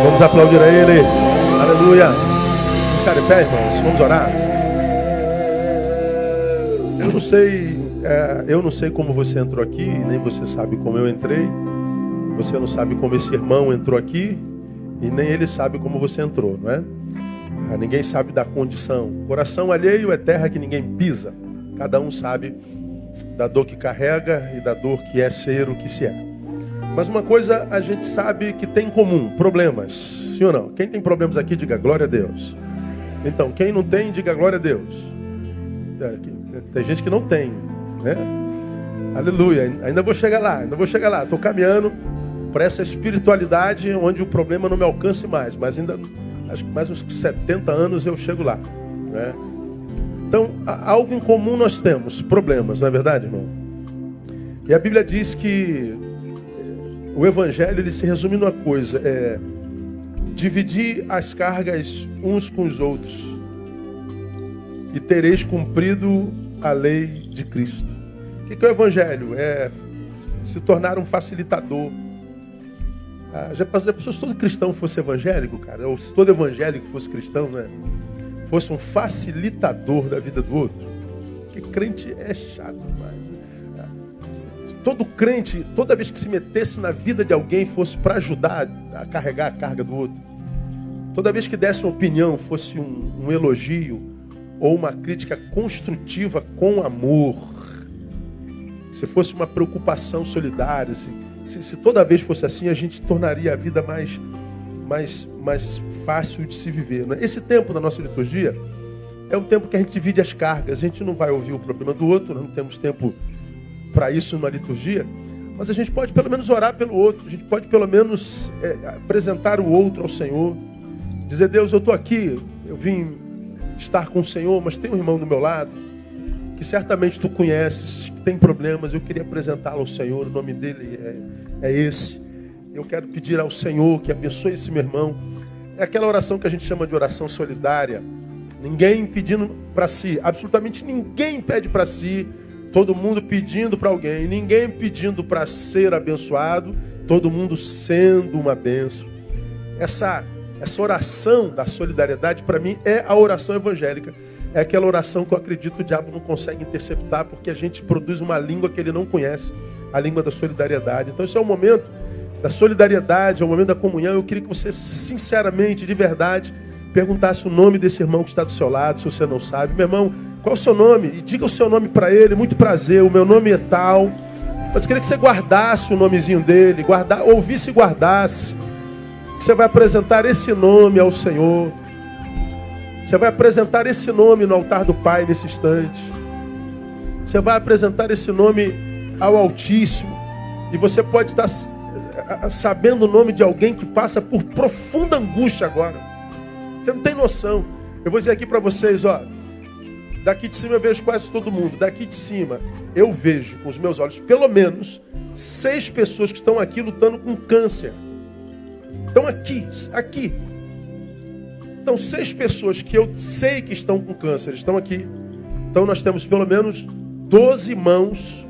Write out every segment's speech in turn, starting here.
Vamos aplaudir a Ele. Aleluia. Vamos ficar de pé, irmãos. Vamos orar. Eu não sei como você entrou aqui, nem você sabe como eu entrei. Você não sabe como esse irmão entrou aqui, e nem ele sabe como você entrou, não é? Ninguém sabe da condição. Coração alheio é terra que ninguém pisa. Cada um sabe da dor que carrega e da dor que é ser o que se é. Mas uma coisa a gente sabe que tem em comum: problemas. Sim ou não? Quem tem problemas aqui, diga glória a Deus. Então, quem não tem, diga glória a Deus. Tem gente que não tem, né? Aleluia. Ainda vou chegar lá. Estou caminhando para essa espiritualidade onde o problema não me alcance mais. Mas ainda, acho que mais uns 70 anos eu chego lá, né? Então, algo em comum nós temos: problemas, não é verdade, irmão? E a Bíblia diz que o Evangelho ele se resume numa coisa: dividir as cargas uns com os outros, e tereis cumprido a lei de Cristo. O que é o Evangelho? É se tornar um facilitador. Já pensou se todo cristão fosse evangélico, cara? Ou se todo evangélico fosse cristão, né? Fosse um facilitador da vida do outro. Porque crente é chato demais. Todo crente, toda vez que se metesse na vida de alguém, fosse para ajudar a carregar a carga do outro. Toda vez que desse uma opinião, fosse um elogio ou uma crítica construtiva com amor. Se fosse uma preocupação solidária, se toda vez fosse assim, a gente tornaria a vida mais fácil de se viver, né? Esse tempo da nossa liturgia é um tempo que a gente divide as cargas. A gente não vai ouvir o problema do outro, nós não temos tempo para isso numa liturgia, mas a gente pode pelo menos orar pelo outro, a gente pode pelo menos apresentar o outro ao Senhor, dizer: Deus, eu estou aqui, eu vim estar com o Senhor, mas tem um irmão do meu lado, que certamente tu conheces, que tem problemas, eu queria apresentá-lo ao Senhor, o nome dele é esse. Eu quero pedir ao Senhor que abençoe esse meu irmão. É aquela oração que a gente chama de oração solidária. Ninguém pedindo para si, absolutamente ninguém pede para si, todo mundo pedindo para alguém, ninguém pedindo para ser abençoado, todo mundo sendo uma bênção. Essa oração da solidariedade, para mim, é a oração evangélica. É aquela oração que eu acredito o diabo não consegue interceptar, porque a gente produz uma língua que ele não conhece, a língua da solidariedade. Então esse é o momento da solidariedade, é o momento da comunhão. Eu queria que você, sinceramente, de verdade, perguntasse o nome desse irmão que está do seu lado, se você não sabe. Meu irmão, qual é o seu nome? E diga o seu nome para ele: muito prazer, o meu nome é tal. Mas eu queria que você guardasse o nomezinho dele, ouvisse e guardasse. Que você vai apresentar esse nome ao Senhor. Você vai apresentar esse nome no altar do Pai nesse instante. Você vai apresentar esse nome ao Altíssimo. E você pode estar sabendo o nome de alguém que passa por profunda angústia agora. Você não tem noção. Eu vou dizer aqui para vocês, ó. Daqui de cima eu vejo quase todo mundo. Daqui de cima eu vejo com os meus olhos pelo menos 6 pessoas que estão aqui lutando com câncer. Estão aqui. Então 6 pessoas que eu sei que estão com câncer estão aqui. Então nós temos pelo menos 12 mãos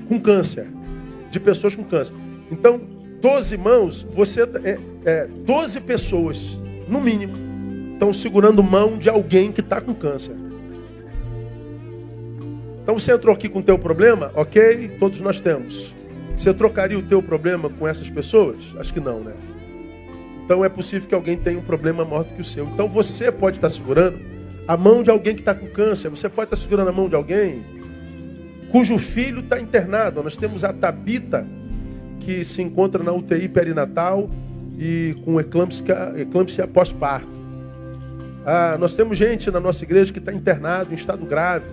com câncer. De pessoas com câncer. Então 12 mãos, 12 pessoas, no mínimo, estão segurando mão de alguém que está com câncer. Então você entrou aqui com o teu problema, ok? Todos nós temos. Você trocaria o teu problema com essas pessoas? Acho que não, né? Então é possível que alguém tenha um problema maior do que o seu. Então você pode estar segurando a mão de alguém que está com câncer. Você pode estar segurando a mão de alguém cujo filho está internado. Nós temos a Tabita, que se encontra na UTI perinatal e com eclâmpsia pós-parto. Nós temos gente na nossa igreja que está internado em estado grave.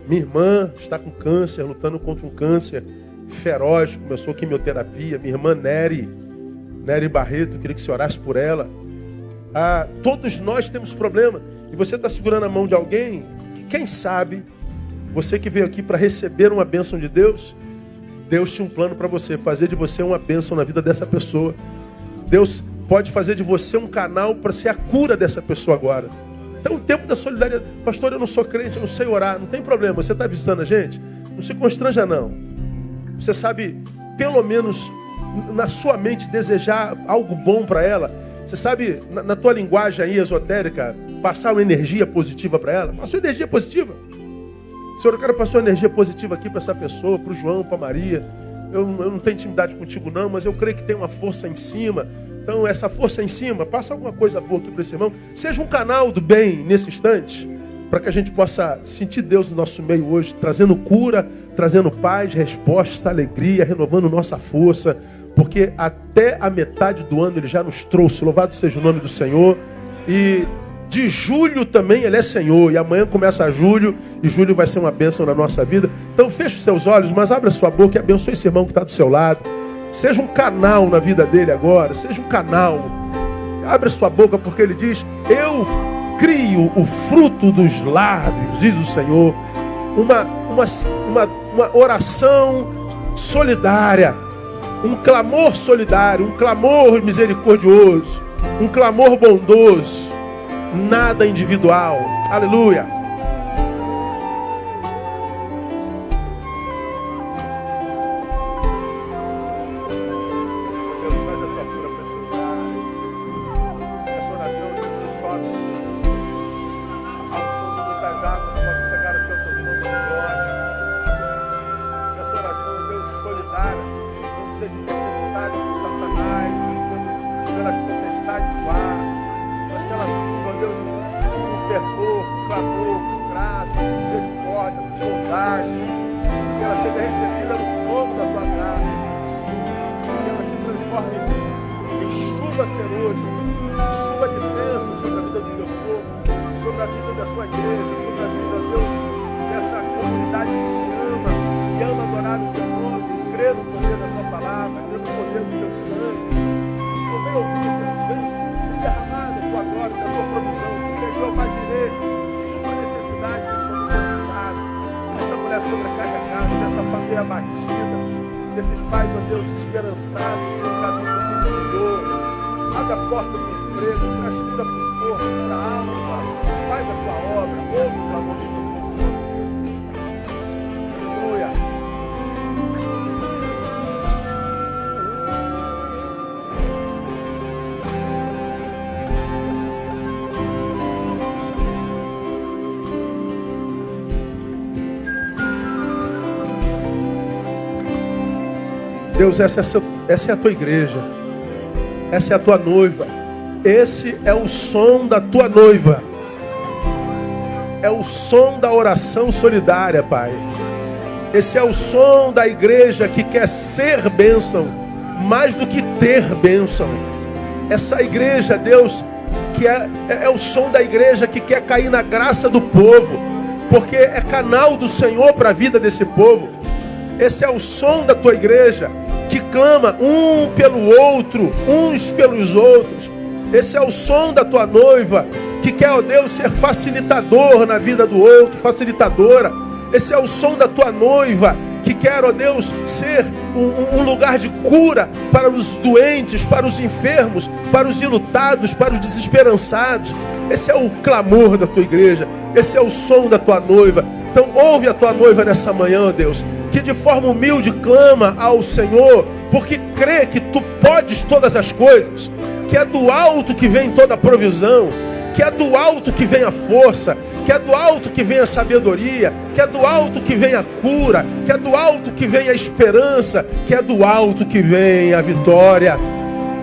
Minha irmã está com câncer, lutando contra um câncer feroz, começou quimioterapia. Minha irmã Nery Barreto, queria que você orasse por ela. Todos nós temos problema. E você está segurando a mão de alguém que, quem sabe, você que veio aqui para receber uma bênção de Deus, Deus tinha um plano para você, fazer de você uma bênção na vida dessa pessoa. Deus pode fazer de você um canal para ser a cura dessa pessoa agora. Então o tempo da solidariedade. Pastor, eu não sou crente, eu não sei orar. Não tem problema, você está visitando a gente? Não se constranja não. Você sabe pelo menos na sua mente desejar algo bom para ela, você sabe, na tua linguagem aí esotérica, passar uma energia positiva para ela? Passa uma energia positiva. Senhor, eu quero passar uma energia positiva aqui para essa pessoa, para o João, para a Maria. Eu não tenho intimidade contigo não, mas eu creio que tem uma força em cima. Então essa força em cima, passa alguma coisa boa aqui para esse irmão. Seja um canal do bem nesse instante, para que a gente possa sentir Deus no nosso meio hoje, trazendo cura, trazendo paz, resposta, alegria, renovando nossa força, porque até a metade do ano Ele já nos trouxe. Louvado seja o nome do Senhor. E de julho também Ele é Senhor. E amanhã começa julho, e julho vai ser uma bênção na nossa vida. Então feche os seus olhos, mas abra a sua boca e abençoe esse irmão que está do seu lado. Seja um canal na vida dele agora, seja um canal. Abre a sua boca, porque Ele diz: eu crio o fruto dos lábios, diz o Senhor. Uma oração solidária, um clamor solidário, um clamor misericordioso, um clamor bondoso, nada individual. Aleluia. Desses pais, ó Deus, desesperançados pelo caminho que o filho criou. Abre a porta do emprego, traz cura para o corpo, para a alma. Faz a tua obra, ouve o clamor de Deus. Aleluia. Deus, essa é a tua igreja. Essa é a tua noiva. Esse é o som da tua noiva. É o som da oração solidária, Pai. Esse é o som da igreja que quer ser bênção, mais do que ter bênção. Essa igreja, Deus, que é o som da igreja que quer cair na graça do povo, porque é canal do Senhor para a vida desse povo. Esse é o som da tua igreja, que clama um pelo outro, uns pelos outros. Esse é o som da tua noiva, que quer, ó Deus, ser facilitador na vida do outro, facilitadora. Esse é o som da tua noiva, que quer, ó Deus, ser um lugar de cura para os doentes, para os enfermos, para os enlutados, para os desesperançados. Esse é o clamor da tua igreja, esse é o som da tua noiva. Então ouve a tua noiva nessa manhã, ó Deus, que de forma humilde clama ao Senhor, porque crê que tu podes todas as coisas, que é do alto que vem toda a provisão, que é do alto que vem a força, que é do alto que vem a sabedoria, que é do alto que vem a cura, que é do alto que vem a esperança, que é do alto que vem a vitória.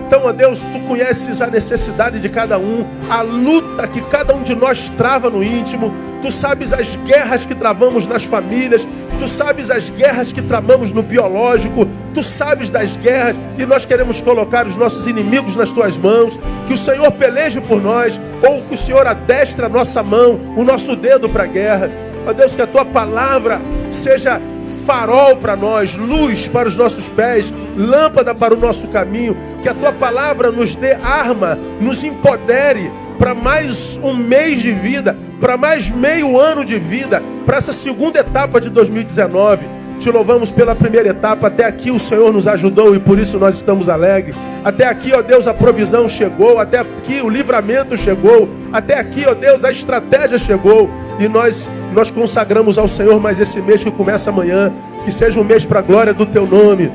Então, ó Deus, tu conheces a necessidade de cada um, a luta que cada um de nós trava no íntimo. Tu sabes as guerras que travamos nas famílias, tu sabes as guerras que tramamos no biológico, tu sabes das guerras, e nós queremos colocar os nossos inimigos nas tuas mãos, que o Senhor peleje por nós, ou que o Senhor adestre a nossa mão, o nosso dedo para a guerra. Ó Deus, que a tua palavra seja farol para nós, luz para os nossos pés, lâmpada para o nosso caminho, que a tua palavra nos dê arma, nos empodere para mais um mês de vida, para mais meio ano de vida, para essa segunda etapa de 2019. Te louvamos pela primeira etapa. Até aqui o Senhor nos ajudou e por isso nós estamos alegres. Até aqui, ó Deus, a provisão chegou. Até aqui o livramento chegou. Até aqui, ó Deus, a estratégia chegou. E nós consagramos ao Senhor mais esse mês que começa amanhã. Que seja um mês para a glória do teu nome.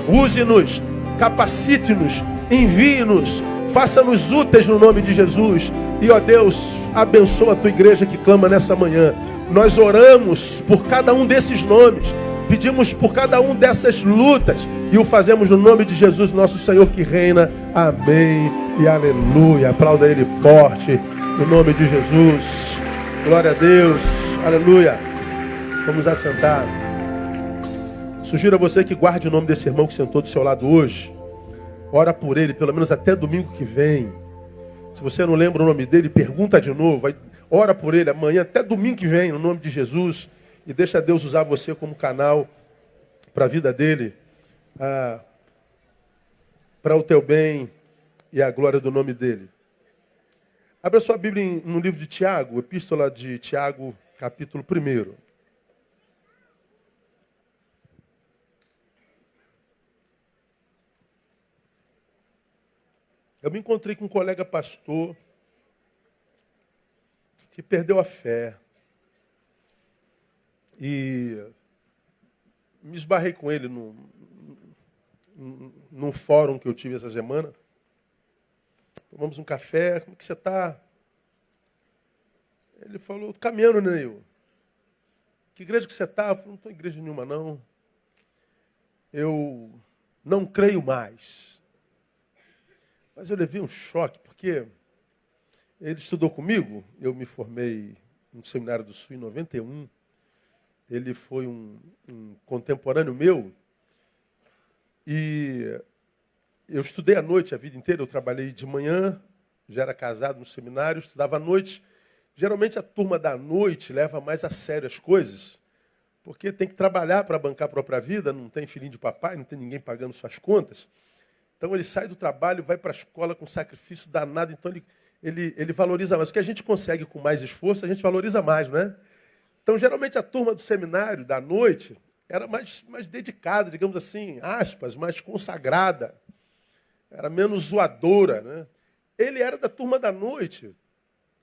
Use-nos, capacite-nos, envie-nos, faça-nos úteis no nome de Jesus. E, ó Deus, abençoa a tua igreja que clama nessa manhã. Nós oramos por cada um desses nomes, pedimos por cada um dessas lutas e o fazemos no nome de Jesus, nosso Senhor que reina. Amém e aleluia. Aplauda Ele forte, no nome de Jesus. Glória a Deus, aleluia. Vamos assentar. Sugiro a você que guarde o nome desse irmão que sentou do seu lado hoje. Ora por ele, pelo menos até domingo que vem. Se você não lembra o nome dele, pergunta de novo. Ora por ele amanhã, até domingo que vem, no nome de Jesus. E deixa Deus usar você como canal para a vida dele, para o teu bem e a glória do nome dele. Abra sua Bíblia no livro de Tiago, epístola de Tiago, capítulo 1. Eu me encontrei com um colega pastor que perdeu a fé. E me esbarrei com ele num fórum que eu tive essa semana. Tomamos um café. Como que você está? Ele falou, caminhando, Neil. Que igreja que você está? Eu falei, não estou em igreja nenhuma, não. Eu não creio mais. Mas eu levei um choque, porque ele estudou comigo. Eu me formei no Seminário do Sul em 91. Ele foi um contemporâneo meu. E eu estudei à noite a vida inteira. Eu trabalhei de manhã, já era casado no seminário, estudava à noite. Geralmente a turma da noite leva mais a sério as coisas, porque tem que trabalhar para bancar a própria vida, não tem filhinho de papai, não tem ninguém pagando suas contas. Então ele sai do trabalho, vai para a escola com sacrifício danado, então ele valoriza mais. O que a gente consegue com mais esforço, a gente valoriza mais, não é? Então, geralmente, a turma do seminário, da noite, era mais dedicada, digamos assim, aspas, mais consagrada. Era menos zoadora, né? Ele era da turma da noite.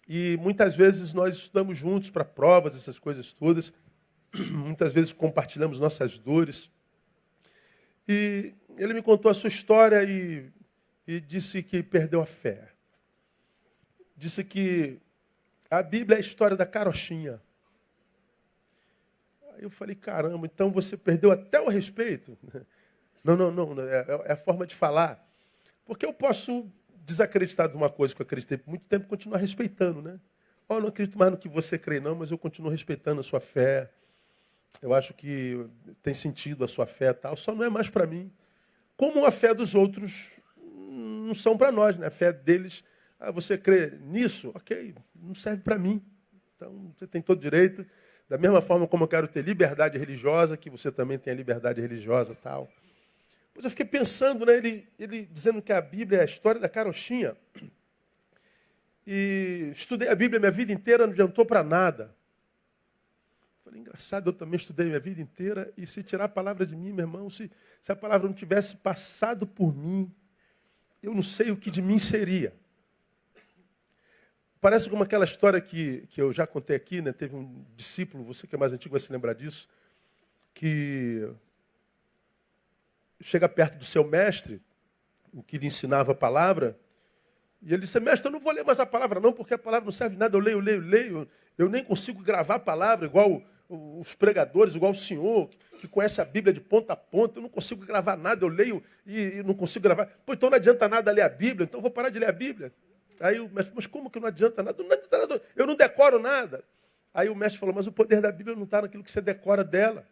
E muitas vezes nós estudamos juntos para provas, essas coisas todas. Muitas vezes compartilhamos nossas dores. E ele me contou a sua história e disse que perdeu a fé. Disse que a Bíblia é a história da carochinha. Aí eu falei, caramba, então você perdeu até o respeito? Não, é a forma de falar. Porque eu posso desacreditar de uma coisa que eu acreditei por muito tempo e continuar respeitando, né? Eu não acredito mais no que você crê, não, mas eu continuo respeitando a sua fé. Eu acho que tem sentido a sua fé e tal, só não é mais para mim. Como a fé dos outros não são para nós, né? A fé deles, você crê nisso? Ok, não serve para mim. Então, você tem todo direito. Da mesma forma como eu quero ter liberdade religiosa, que você também tem a liberdade religiosa e tal. Mas eu fiquei pensando, né, ele dizendo que a Bíblia é a história da carochinha. E estudei a Bíblia minha vida inteira, não adiantou para nada. Falei, engraçado, eu também estudei minha vida inteira, e se tirar a palavra de mim, meu irmão, se a palavra não tivesse passado por mim, eu não sei o que de mim seria. Parece como aquela história que eu já contei aqui, né? Teve um discípulo, você que é mais antigo vai se lembrar disso, que chega perto do seu mestre, o que lhe ensinava a palavra, e ele disse, mestre, eu não vou ler mais a palavra não, porque a palavra não serve de nada, eu leio, eu nem consigo gravar a palavra igual os pregadores, igual o senhor, que conhece a Bíblia de ponta a ponta, eu não consigo gravar nada, eu leio e não consigo gravar. Pô, então não adianta nada ler a Bíblia, então eu vou parar de ler a Bíblia. Aí o mestre, mas como que não adianta nada? Não adianta nada, eu não decoro nada. Aí o mestre falou, mas o poder da Bíblia não está naquilo que você decora dela.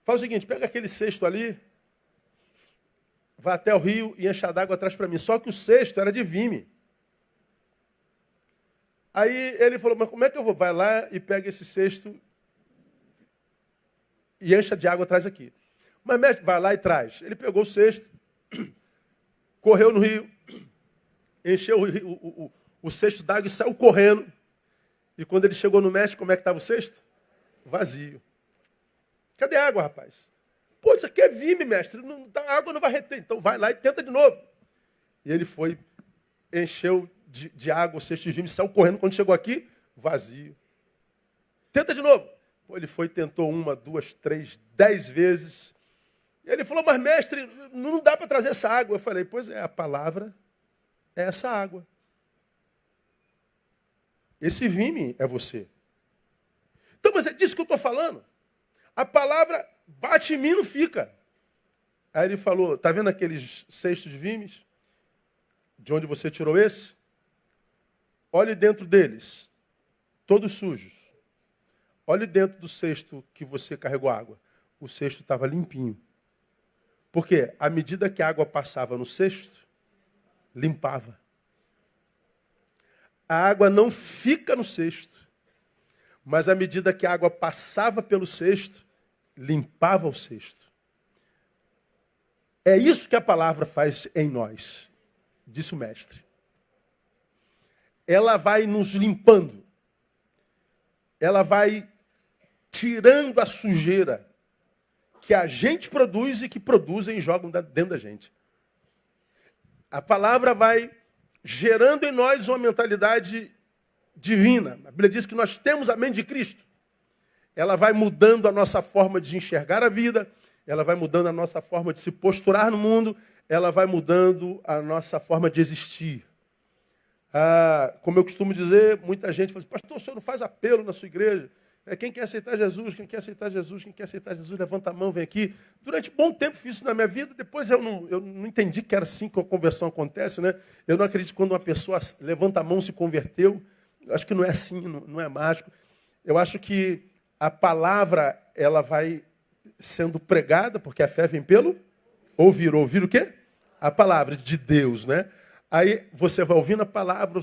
Faz o seguinte, pega aquele cesto ali, vai até o rio e enche d'água atrás para mim. Só que o cesto era de vime. Aí ele falou, mas como é que eu vou? Vai lá e pega esse cesto e encha de água atrás aqui. Mas mestre, vai lá e traz. Ele pegou o cesto, correu no rio, encheu o cesto d'água e saiu correndo. E quando ele chegou no mestre, como é que estava o cesto? Vazio. Cadê a água, rapaz? Pô, isso aqui é vime, mestre. A água não vai reter. Então vai lá e tenta de novo. E ele foi, encheu de água o cesto de vime, saiu correndo. Quando chegou aqui, vazio. Tenta de novo. Pô, ele foi, tentou 1, 2, 3, 10 vezes. Ele falou, mas mestre, não dá para trazer essa água. Eu falei, pois é, a palavra é essa água. Esse vime é você. Então, mas é disso que eu estou falando. A palavra bate em mim e não fica. Aí ele falou, está vendo aqueles cestos de vimes? De onde você tirou esse? Olhe dentro deles, todos sujos. Olhe dentro do cesto que você carregou água. O cesto estava limpinho. Por quê? À medida que a água passava no cesto, limpava. A água não fica no cesto, mas à medida que a água passava pelo cesto, limpava o cesto. É isso que a palavra faz em nós, disse o mestre. Ela vai nos limpando. Ela vai tirando a sujeira que a gente produz e que produzem e jogam dentro da gente. A palavra vai gerando em nós uma mentalidade divina. A Bíblia diz que nós temos a mente de Cristo. Ela vai mudando a nossa forma de enxergar a vida, ela vai mudando a nossa forma de se posturar no mundo, ela vai mudando a nossa forma de existir. Como eu costumo dizer, muita gente fala assim, pastor, o senhor não faz apelo na sua igreja? Quem quer aceitar Jesus, quem quer aceitar Jesus, quem quer aceitar Jesus, levanta a mão, vem aqui. Durante bom tempo fiz isso na minha vida, depois eu não entendi que era assim que a conversão acontece, né? Eu não acredito que quando uma pessoa levanta a mão se converteu. Eu acho que não é assim, não é mágico. Eu acho que a palavra, ela vai sendo pregada, porque a fé vem pelo ouvir. Ouvir o quê? A palavra de Deus, né? Aí você vai ouvindo a palavra,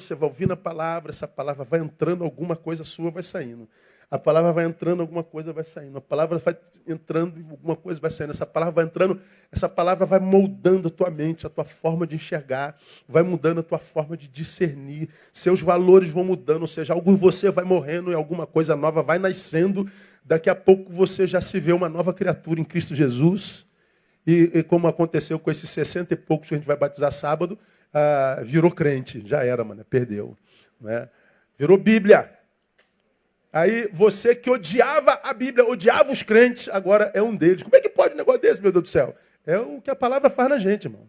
essa palavra vai entrando, alguma coisa sua vai saindo. A palavra vai entrando, alguma coisa vai saindo. A palavra vai entrando, alguma coisa vai saindo. Essa palavra vai entrando, essa palavra vai moldando a tua mente, a tua forma de enxergar, vai mudando a tua forma de discernir. Seus valores vão mudando, ou seja, algo em você vai morrendo e alguma coisa nova vai nascendo. Daqui a pouco você já se vê uma nova criatura em Cristo Jesus. E como aconteceu com esses 60 e poucos que a gente vai batizar sábado, virou crente. Já era, mano, perdeu. Não é? Virou Bíblia. Aí você que odiava a Bíblia, odiava os crentes, agora é um deles. Como é que pode um negócio desse, meu Deus do céu? É o que a palavra faz na gente, irmão.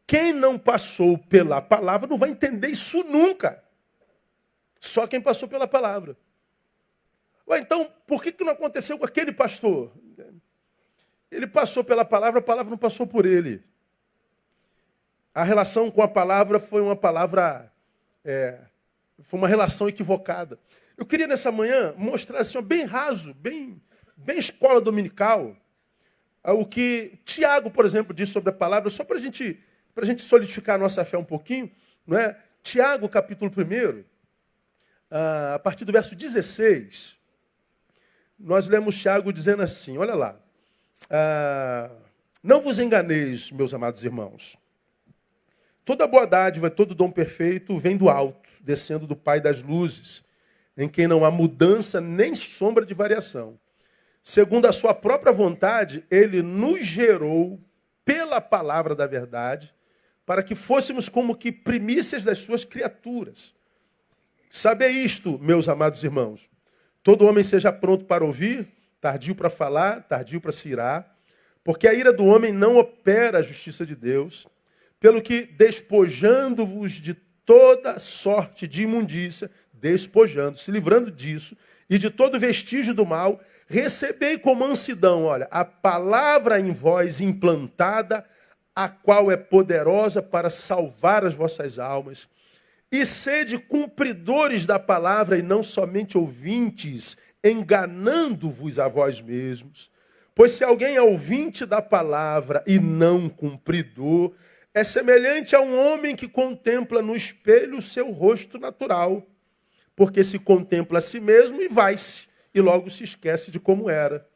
Quem não passou pela palavra não vai entender isso nunca. Só quem passou pela palavra. Ué, então, por que não aconteceu com aquele pastor? Ele passou pela palavra, a palavra não passou por ele. A relação com a palavra foi uma palavra... Foi uma relação equivocada. Eu queria nessa manhã mostrar assim, bem raso, bem escola dominical, o que Tiago, por exemplo, diz sobre a palavra, só para a gente solidificar a nossa fé um pouquinho. Não é? Tiago, capítulo 1, a partir do verso 16, nós lemos Tiago dizendo assim, olha lá. Não vos enganeis, meus amados irmãos. Toda boa dádiva, todo dom perfeito vem do alto, descendo do Pai das luzes, em quem não há mudança nem sombra de variação. Segundo a sua própria vontade, ele nos gerou pela palavra da verdade, para que fôssemos como que primícias das suas criaturas. Sabei isto, meus amados irmãos. Todo homem seja pronto para ouvir, tardio para falar, tardio para se irar, porque a ira do homem não opera a justiça de Deus, pelo que, despojando-vos de toda sorte de imundícia, despojando, se livrando disso, e de todo vestígio do mal, recebei com mansidão, olha, a palavra em vós implantada, a qual é poderosa para salvar as vossas almas, e sede cumpridores da palavra e não somente ouvintes, enganando-vos a vós mesmos. Pois se alguém é ouvinte da palavra e não cumpridor, é semelhante a um homem que contempla no espelho o seu rosto natural, porque se contempla a si mesmo e vai-se, e logo se esquece de como era.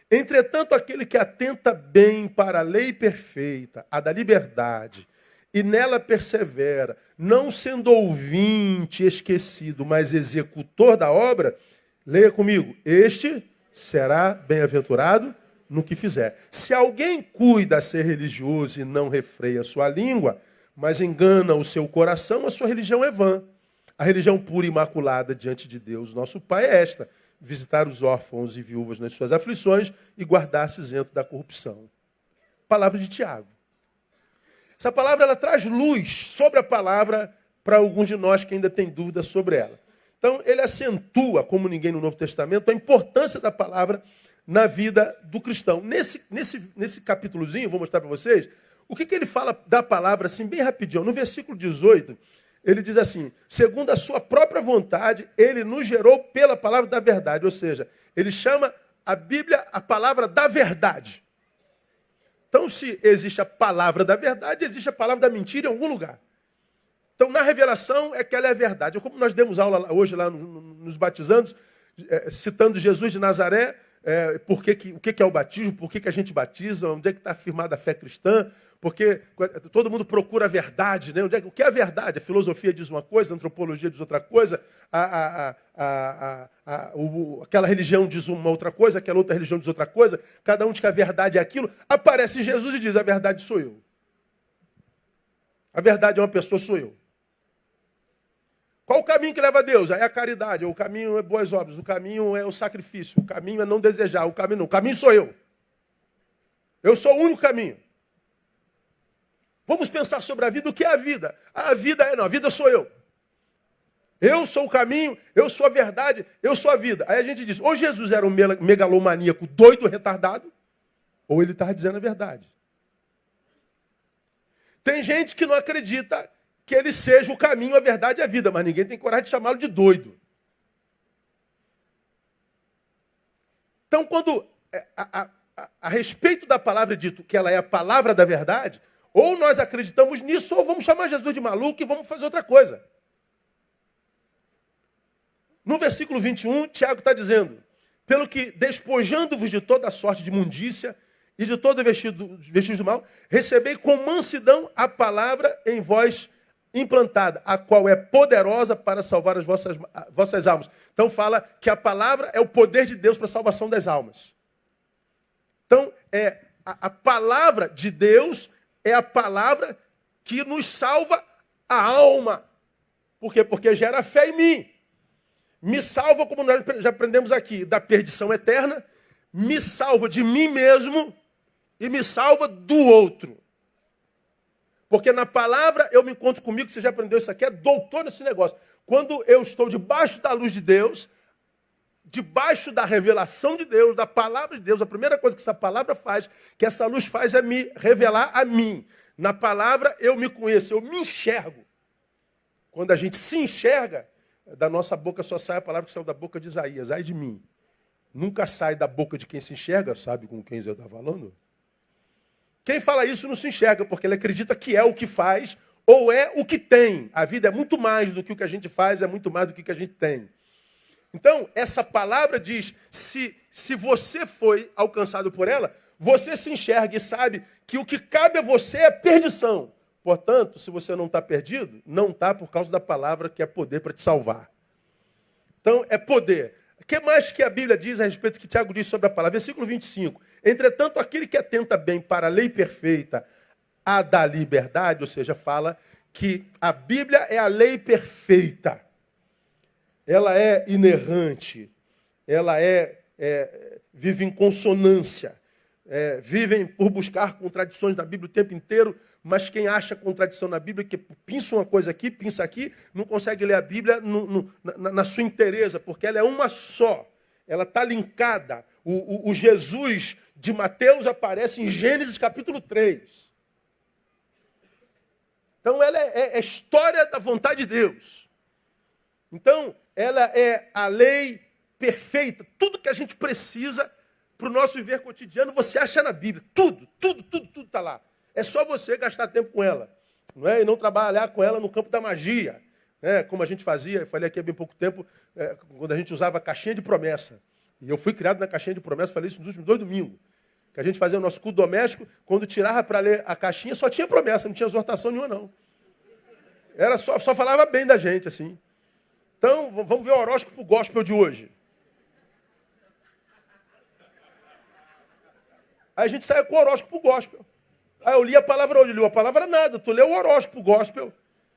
Entretanto, aquele que atenta bem para a lei perfeita, a da liberdade, e nela persevera, não sendo ouvinte esquecido, mas executor da obra, leia comigo, este será bem-aventurado no que fizer. Se alguém cuida a ser religioso e não refreia a sua língua, mas engana o seu coração, a sua religião é vã. A religião pura e imaculada diante de Deus, nosso Pai, é esta: visitar os órfãos e viúvas nas suas aflições e guardar-se isento da corrupção. Palavra de Tiago. Essa palavra ela traz luz sobre a palavra para alguns de nós que ainda têm dúvidas sobre ela. Então, ele acentua, como ninguém no Novo Testamento, a importância da palavra na vida do cristão. Nesse capítulozinho, vou mostrar para vocês, o que ele fala da palavra, assim, bem rapidinho. No versículo 18, ele diz assim, segundo a sua própria vontade, ele nos gerou pela palavra da verdade. Ou seja, ele chama a Bíblia a palavra da verdade. Então, se existe a palavra da verdade, existe a palavra da mentira em algum lugar. Então, na revelação é que ela é a verdade. Como nós demos aula hoje lá nos batizandos, citando Jesus de Nazaré, o que é o batismo, por que a gente batiza, onde é que está afirmada a fé cristã, porque todo mundo procura a verdade, né? O que é a verdade? A filosofia diz uma coisa, a antropologia diz outra coisa, aquela religião diz uma outra coisa, aquela outra religião diz outra coisa, cada um diz que a verdade é aquilo. Aparece Jesus e diz, a verdade sou eu. A verdade é uma pessoa, sou eu. Qual o caminho que leva a Deus? É a caridade, o caminho é boas obras, o caminho é o sacrifício, o caminho é não desejar, o caminho sou eu. Eu sou o único caminho. Vamos pensar sobre a vida, o que é a vida? A vida sou eu. Eu sou o caminho, eu sou a verdade, eu sou a vida. Aí a gente diz, ou Jesus era um megalomaníaco doido, retardado, ou ele estava dizendo a verdade. Tem gente que não acredita que ele seja o caminho, a verdade e a vida, mas ninguém tem coragem de chamá-lo de doido. Então, quando a respeito da palavra é dito que ela é a palavra da verdade, ou nós acreditamos nisso, ou vamos chamar Jesus de maluco e vamos fazer outra coisa. No versículo 21, Tiago está dizendo, pelo que, despojando-vos de toda sorte de imundícia e de todo vestígio do mal, recebei com mansidão a palavra em vós implantada, a qual é poderosa para salvar as vossas almas. Então fala que a palavra é o poder de Deus para a salvação das almas. Então, a palavra de Deus é a palavra que nos salva a alma. Por quê? Porque gera fé em mim. Me salva, como nós já aprendemos aqui, da perdição eterna, me salva de mim mesmo e me salva do outro. Porque na palavra eu me encontro comigo, você já aprendeu isso aqui, é doutor nesse negócio. Quando eu estou debaixo da luz de Deus, debaixo da revelação de Deus, da palavra de Deus, a primeira coisa que essa palavra faz, que essa luz faz é me revelar a mim. Na palavra eu me conheço, eu me enxergo. Quando a gente se enxerga, da nossa boca só sai a palavra que saiu da boca de Isaías, ai de mim. Nunca sai da boca de quem se enxerga, sabe com quem eu estava falando? Quem fala isso não se enxerga, porque ele acredita que é o que faz ou é o que tem. A vida é muito mais do que o que a gente faz, é muito mais do que o que a gente tem. Então, essa palavra diz, se você foi alcançado por ela, você se enxerga e sabe que o que cabe a você é perdição. Portanto, se você não está perdido, não está por causa da palavra que é poder para te salvar. Então, é poder. O que mais que a Bíblia diz a respeito do que Tiago diz sobre a palavra? Versículo 25. Entretanto, aquele que atenta bem para a lei perfeita, a da liberdade, ou seja, fala que a Bíblia é a lei perfeita. Ela é inerrante. Ela vive em consonância. Vivem por buscar contradições na Bíblia o tempo inteiro, mas quem acha contradição na Bíblia, que pinça uma coisa aqui, pinça aqui, não consegue ler a Bíblia na sua inteireza, porque ela é uma só. Ela está linkada. O Jesus de Mateus aparece em Gênesis capítulo 3. Então ela é a história da vontade de Deus. Então ela é a lei perfeita. Tudo que a gente precisa para o nosso viver cotidiano, você acha na Bíblia. Tudo está lá. É só você gastar tempo com ela. Não é? E não trabalhar com ela no campo da magia. Como a gente fazia, eu falei aqui há bem pouco tempo, quando a gente usava a caixinha de promessa. E eu fui criado na caixinha de promessa, falei isso nos últimos 2 domingos. Que a gente fazia o nosso culto doméstico, quando tirava para ler a caixinha, só tinha promessa, não tinha exortação nenhuma, não. Era só falava bem da gente, assim. Então, vamos ver o horóscopo gospel de hoje. Aí a gente saia com o horóscopo gospel. Aí eu li a palavra hoje, li a palavra nada. Tu leu o horóscopo gospel.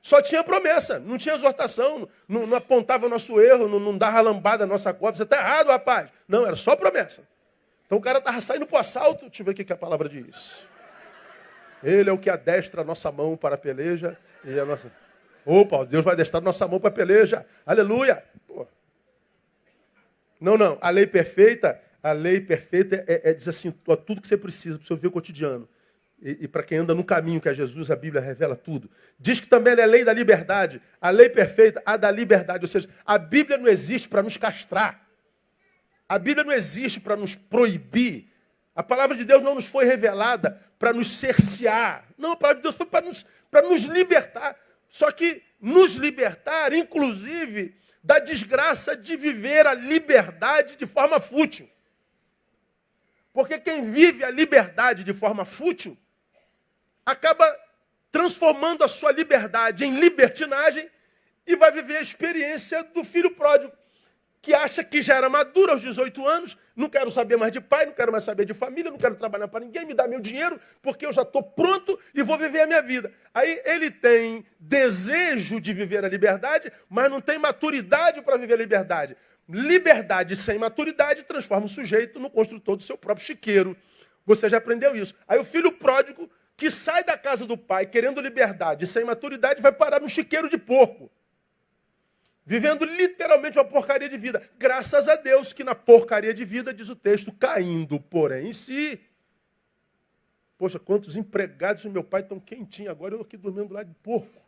Só tinha promessa, não tinha exortação, não apontava o nosso erro, não dava lambada na nossa cova. Você está errado, rapaz. Não, era só promessa. Então o cara estava saindo para o assalto. Deixa eu ver o que a palavra diz. Ele é o que adestra a nossa mão para a peleja. E a nossa... Opa, Deus vai adestrar a nossa mão para a peleja. Aleluia. Pô. Não. A lei perfeita diz assim, tudo que você precisa para o seu viver cotidiano. E para quem anda no caminho que é Jesus, a Bíblia revela tudo. Diz que também é a lei da liberdade. A lei perfeita, a da liberdade. Ou seja, a Bíblia não existe para nos castrar. A Bíblia não existe para nos proibir. A palavra de Deus não nos foi revelada para nos cercear. Não, a palavra de Deus foi para nos libertar. Só que nos libertar, inclusive, da desgraça de viver a liberdade de forma fútil. Porque quem vive a liberdade de forma fútil acaba transformando a sua liberdade em libertinagem e vai viver a experiência do filho pródigo, que acha que já era maduro aos 18 anos, não quero saber mais de pai, não quero mais saber de família, não quero trabalhar para ninguém, me dá meu dinheiro, porque eu já estou pronto e vou viver a minha vida. Aí ele tem desejo de viver a liberdade, mas não tem maturidade para viver a liberdade. Liberdade sem maturidade transforma o sujeito no construtor do seu próprio chiqueiro. Você já aprendeu isso. Aí o filho pródigo, que sai da casa do pai querendo liberdade sem maturidade, vai parar no chiqueiro de porco. Vivendo literalmente uma porcaria de vida. Graças a Deus que na porcaria de vida, diz o texto, caindo, porém, em si. Poxa, quantos empregados do meu pai estão quentinhos agora, eu aqui dormindo lá de porco.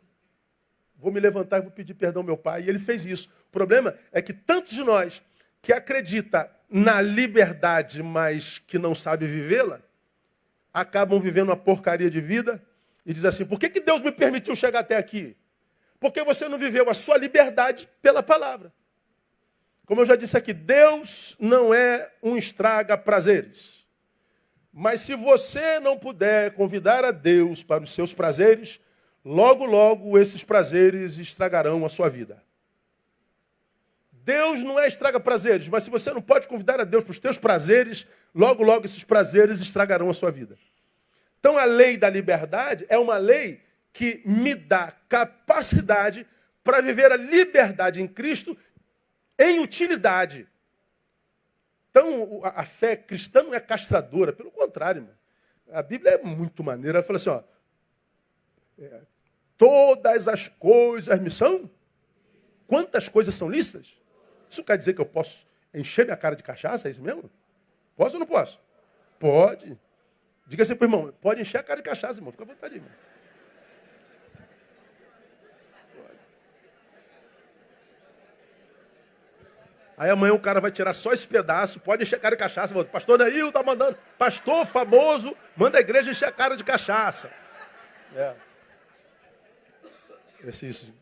Vou me levantar e vou pedir perdão ao meu pai. E ele fez isso. O problema é que tantos de nós que acredita na liberdade, mas que não sabe vivê-la, acabam vivendo uma porcaria de vida e diz assim, por que Deus me permitiu chegar até aqui? Porque você não viveu a sua liberdade pela palavra. Como eu já disse aqui, Deus não é um estraga-prazeres. Mas se você não puder convidar a Deus para os seus prazeres, logo, logo esses prazeres estragarão a sua vida. Deus não é estraga-prazeres, mas se você não pode convidar a Deus para os teus prazeres, logo, logo esses prazeres estragarão a sua vida. Então a lei da liberdade é uma lei que me dá capacidade para viver a liberdade em Cristo em utilidade. Então, a fé cristã não é castradora, pelo contrário, irmão. A Bíblia é muito maneira. Ela fala assim, ó, todas as coisas me são? Quantas coisas são lícitas? Isso quer dizer que eu posso encher minha cara de cachaça? É isso mesmo? Posso ou não posso? Pode. Diga assim para o irmão, pode encher a cara de cachaça, irmão. Fica à vontade, irmão. Aí amanhã o cara vai tirar só esse pedaço, pode encher a cara de cachaça. O pastor Neil está mandando, pastor famoso, manda a igreja encher a cara de cachaça. É. Esses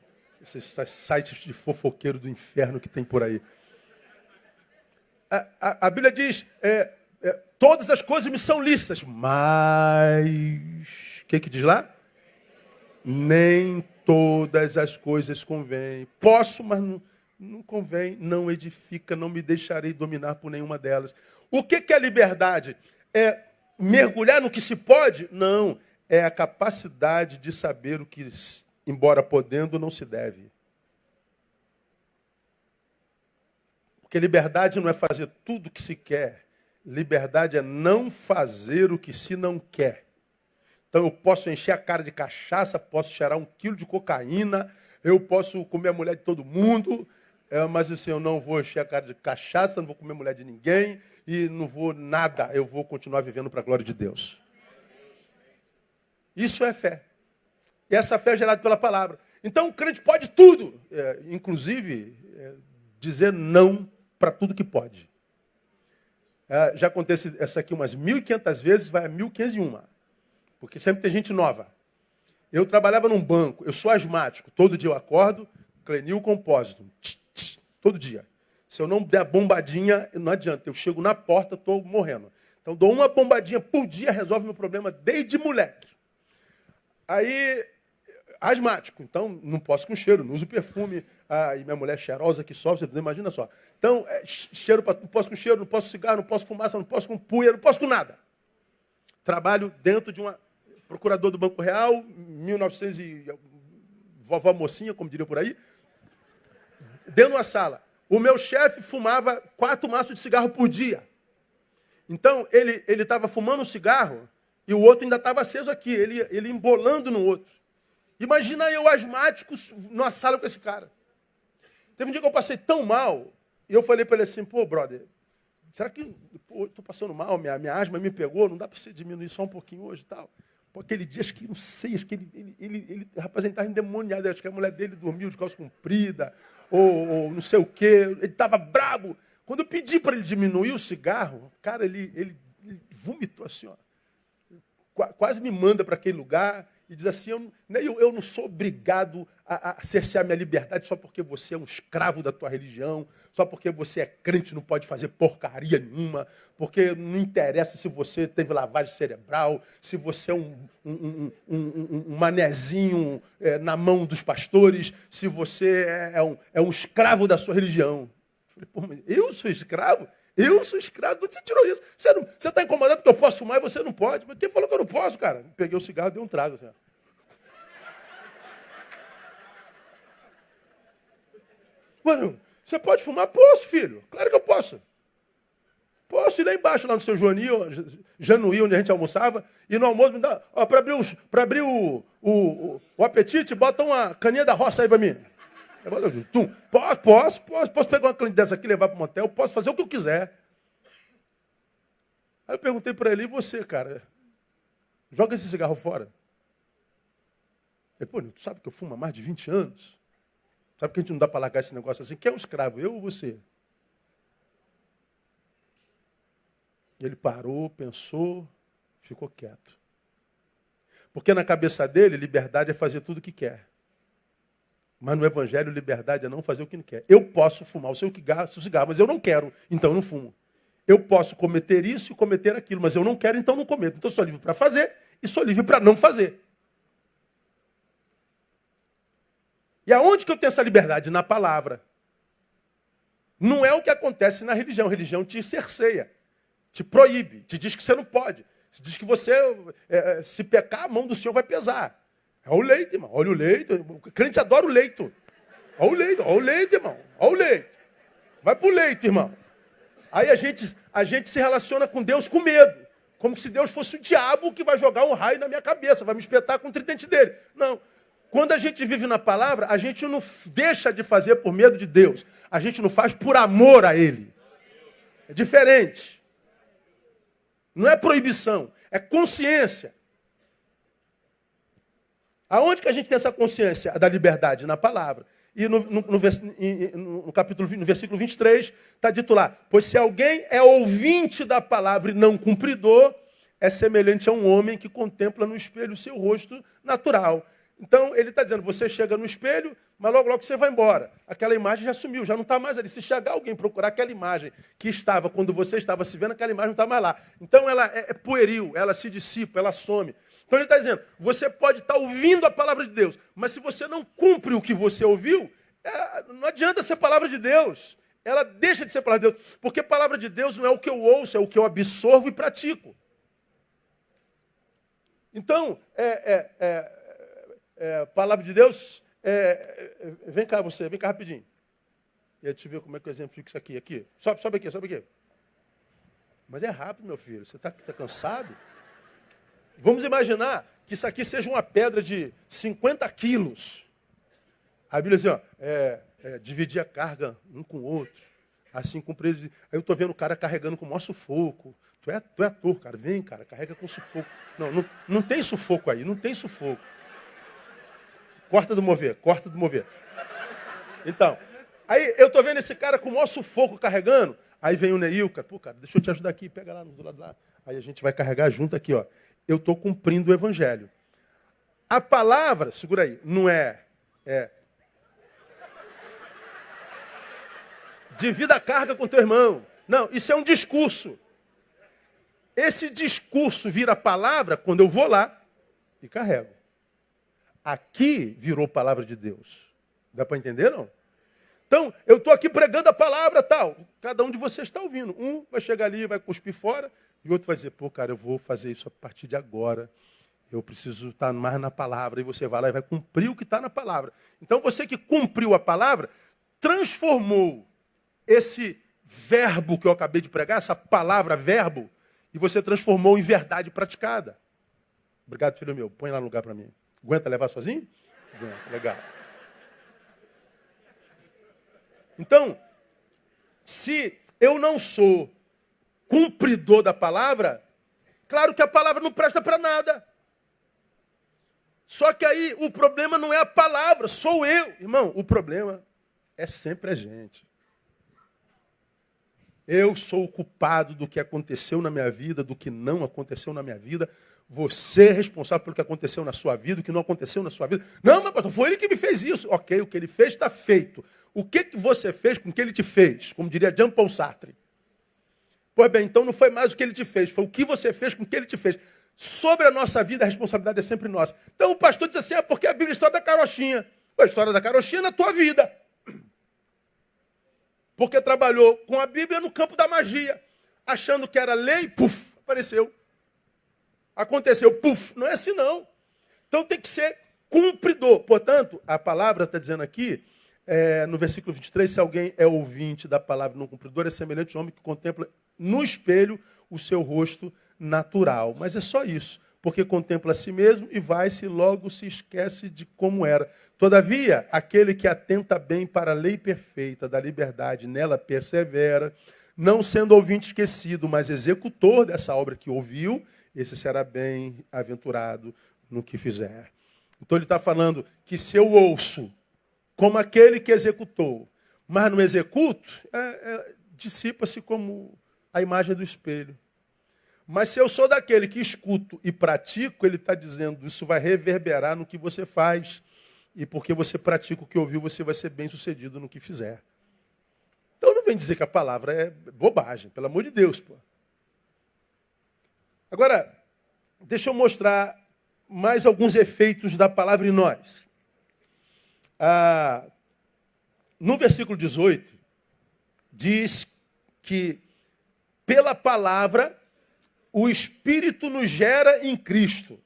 sites de fofoqueiro do inferno que tem por aí. A Bíblia diz, todas as coisas me são lícitas, mas... O que diz lá? Nem todas as coisas convêm. Posso, mas não convém, não edifica, não me deixarei dominar por nenhuma delas. O que é liberdade? É mergulhar no que se pode? Não, é a capacidade de saber o que, embora podendo, não se deve. Porque liberdade não é fazer tudo o que se quer. Liberdade é não fazer o que se não quer. Então eu posso encher a cara de cachaça, posso cheirar 1 quilo de cocaína, eu posso comer a mulher de todo mundo, mas assim, eu não vou encher a cara de cachaça, não vou comer a mulher de ninguém e não vou nada. Eu vou continuar vivendo para a glória de Deus. Isso é fé. E essa fé é gerada pela palavra. Então o crente pode tudo, inclusive dizer não para tudo que pode. Já acontece essa aqui umas 1.500 vezes, vai a 1.501. Porque sempre tem gente nova. Eu trabalhava num banco, eu sou asmático. Todo dia eu acordo, Clenil Compósito. Todo dia. Se eu não der a bombadinha, não adianta. Eu chego na porta, estou morrendo. Então dou uma bombadinha por dia, resolve meu problema desde moleque. Aí, asmático. Então não posso com cheiro, não uso perfume. E minha mulher cheirosa que sobe, você imagina só. Então, cheiro, não posso com cheiro, não posso com cigarro, não posso com fumaça, não posso com poeira, não posso com nada. Trabalho dentro de uma... Procurador do Banco Real, 1920 vovó mocinha, como diria por aí, dentro de uma sala. O meu chefe fumava 4 maços de cigarro por dia. Então, ele estava fumando um cigarro e o outro ainda estava aceso aqui, ele embolando no outro. Imagina eu, asmático, numa sala com esse cara. Teve um dia que eu passei tão mal, e eu falei para ele assim, pô, brother, será que estou passando mal, minha asma me pegou, não dá para você diminuir só um pouquinho hoje e tal? Pô, aquele dia, acho que, não sei, acho que rapaz, ele estava endemoniado, acho que a mulher dele dormiu de calça comprida, ou não sei o quê, ele estava brabo. Quando eu pedi para ele diminuir o cigarro, cara, ele vomitou assim, ó. Quase me manda para aquele lugar e diz assim, eu não sou obrigado a cercear minha liberdade só porque você é um escravo da tua religião, só porque você é crente não pode fazer porcaria nenhuma, porque não interessa se você teve lavagem cerebral, se você é um manezinho na mão dos pastores, se você é um escravo da sua religião. Eu falei, pô, mas eu sou escravo? Eu sou escravo? Onde você tirou isso? Você está incomodado porque eu posso fumar e você não pode. Mas quem falou que eu não posso, cara? Peguei o cigarro e dei um trago. Assim. Mano, você pode fumar? Posso, filho. Claro que eu posso. Posso ir lá embaixo, lá no seu Januí, onde a gente almoçava, e no almoço me dá, ó, para abrir o apetite, bota uma caninha da roça aí para mim. Posso pegar uma caninha dessa aqui e levar para o motel, posso fazer o que eu quiser. Aí eu perguntei para ele, e você, cara? Joga esse cigarro fora. Ele, pô, tu sabe que eu fumo há mais de 20 anos? Sabe que a gente não dá para largar esse negócio assim? Quem é um escravo, eu ou você? E ele parou, pensou, ficou quieto. Porque na cabeça dele, liberdade é fazer tudo o que quer. Mas no Evangelho, liberdade é não fazer o que não quer. Eu posso fumar o seu cigarro, mas eu não quero, então eu não fumo. Eu posso cometer isso e cometer aquilo, mas eu não quero, então não cometo. Então eu sou livre para fazer e sou livre para não fazer. E aonde que eu tenho essa liberdade? Na palavra. Não é o que acontece na religião. A religião te cerceia, te proíbe, te diz que você não pode. Te diz que você, se pecar, a mão do Senhor vai pesar. É o leite, irmão. Olha o leite. O crente adora o leito. Olha o leite, irmão. Olha o leite. Vai pro leito, irmão. Aí a gente se relaciona com Deus com medo. Como se Deus fosse o diabo que vai jogar um raio na minha cabeça, vai me espetar com o tridente dele. Não. Quando a gente vive na palavra, a gente não deixa de fazer por medo de Deus. A gente não faz por amor a Ele. É diferente. Não é proibição, é consciência. Aonde que a gente tem essa consciência da liberdade? Na palavra. E no capítulo, no versículo 23, está dito lá, pois se alguém é ouvinte da palavra e não cumpridor, é semelhante a um homem que contempla no espelho o seu rosto natural. Então, ele está dizendo, você chega no espelho, mas logo você vai embora. Aquela imagem já sumiu, já não está mais ali. Se chegar alguém procurar aquela imagem que estava quando você estava se vendo, aquela imagem não está mais lá. Então, ela é pueril, ela se dissipa, ela some. Então ele está dizendo, você pode estar ouvindo a palavra de Deus, mas se você não cumpre o que você ouviu, não adianta ser palavra de Deus. Ela deixa de ser palavra de Deus, porque palavra de Deus não é o que eu ouço, é o que eu absorvo e pratico. Então, palavra de Deus, vem cá vem cá rapidinho. Deixa eu ver como é que eu exemplifico isso aqui. Sobe aqui. Mas é rápido, meu filho, você está cansado? Vamos imaginar que isso aqui seja uma pedra de 50 quilos. A Bíblia diz, dividir a carga um com o outro. Assim cumprir. Aí eu estou vendo o cara carregando com o maior sufoco. Tu é ator, cara. Vem, cara, carrega com sufoco. Não tem sufoco aí, não tem sufoco. Corta do mover. Então, aí eu estou vendo esse cara com o maior sufoco carregando. Aí vem o Neil, cara, pô, cara, deixa eu te ajudar aqui, pega lá do lado lá. Aí a gente vai carregar junto aqui, ó. Eu estou cumprindo o Evangelho. A palavra, segura aí, não divida a carga com teu irmão. Não, isso é um discurso. Esse discurso vira palavra quando eu vou lá e carrego. Aqui virou palavra de Deus. Dá para entender, não? Então, eu estou aqui pregando a palavra tal. Cada um de vocês está ouvindo. Um vai chegar ali, vai cuspir fora. E o outro vai dizer, pô, cara, eu vou fazer isso a partir de agora. Eu preciso estar mais na palavra. E você vai lá e vai cumprir o que está na palavra. Então você que cumpriu a palavra, transformou esse verbo que eu acabei de pregar, essa palavra verbo, e você transformou em verdade praticada. Obrigado, filho meu. Põe lá no lugar para mim. Aguenta levar sozinho? Aguenta, legal. Então, se eu não sou cumpridor da palavra, claro que a palavra não presta para nada. Só que aí o problema não é a palavra, sou eu. Irmão, o problema é sempre a gente. Eu sou o culpado do que aconteceu na minha vida, do que não aconteceu na minha vida. Você é responsável pelo que aconteceu na sua vida, o que não aconteceu na sua vida. Não, mas pastor, foi ele que me fez isso. Ok, o que ele fez está feito. O que você fez com o que ele te fez? Como diria Jean-Paul Sartre. Pois bem, então não foi mais o que ele te fez, foi o que você fez com o que ele te fez. Sobre a nossa vida, a responsabilidade é sempre nossa. Então o pastor diz assim, porque a Bíblia é a história da carochinha. A história da carochinha é na tua vida. Porque trabalhou com a Bíblia no campo da magia. Achando que era lei, puf, apareceu. Aconteceu, puf. Não é assim não. Então tem que ser cumpridor. Portanto, a palavra está dizendo aqui, no versículo 23, se alguém é ouvinte da palavra e não cumpridor, é semelhante ao homem que contempla no espelho o seu rosto natural. Mas é só isso. Porque contempla a si mesmo e vai-se logo se esquece de como era. Todavia, aquele que atenta bem para a lei perfeita da liberdade, nela persevera, não sendo ouvinte esquecido, mas executor dessa obra que ouviu, esse será bem-aventurado no que fizer. Então ele está falando que se eu ouço como aquele que executou, mas não executo, dissipa-se como a imagem do espelho. Mas se eu sou daquele que escuto e pratico, ele está dizendo, isso vai reverberar no que você faz. E porque você pratica o que ouviu, você vai ser bem-sucedido no que fizer. Então não vem dizer que a palavra é bobagem, pelo amor de Deus. Pô. Agora, deixa eu mostrar mais alguns efeitos da palavra em nós. No versículo 18, diz que pela palavra o Espírito nos gera em Cristo.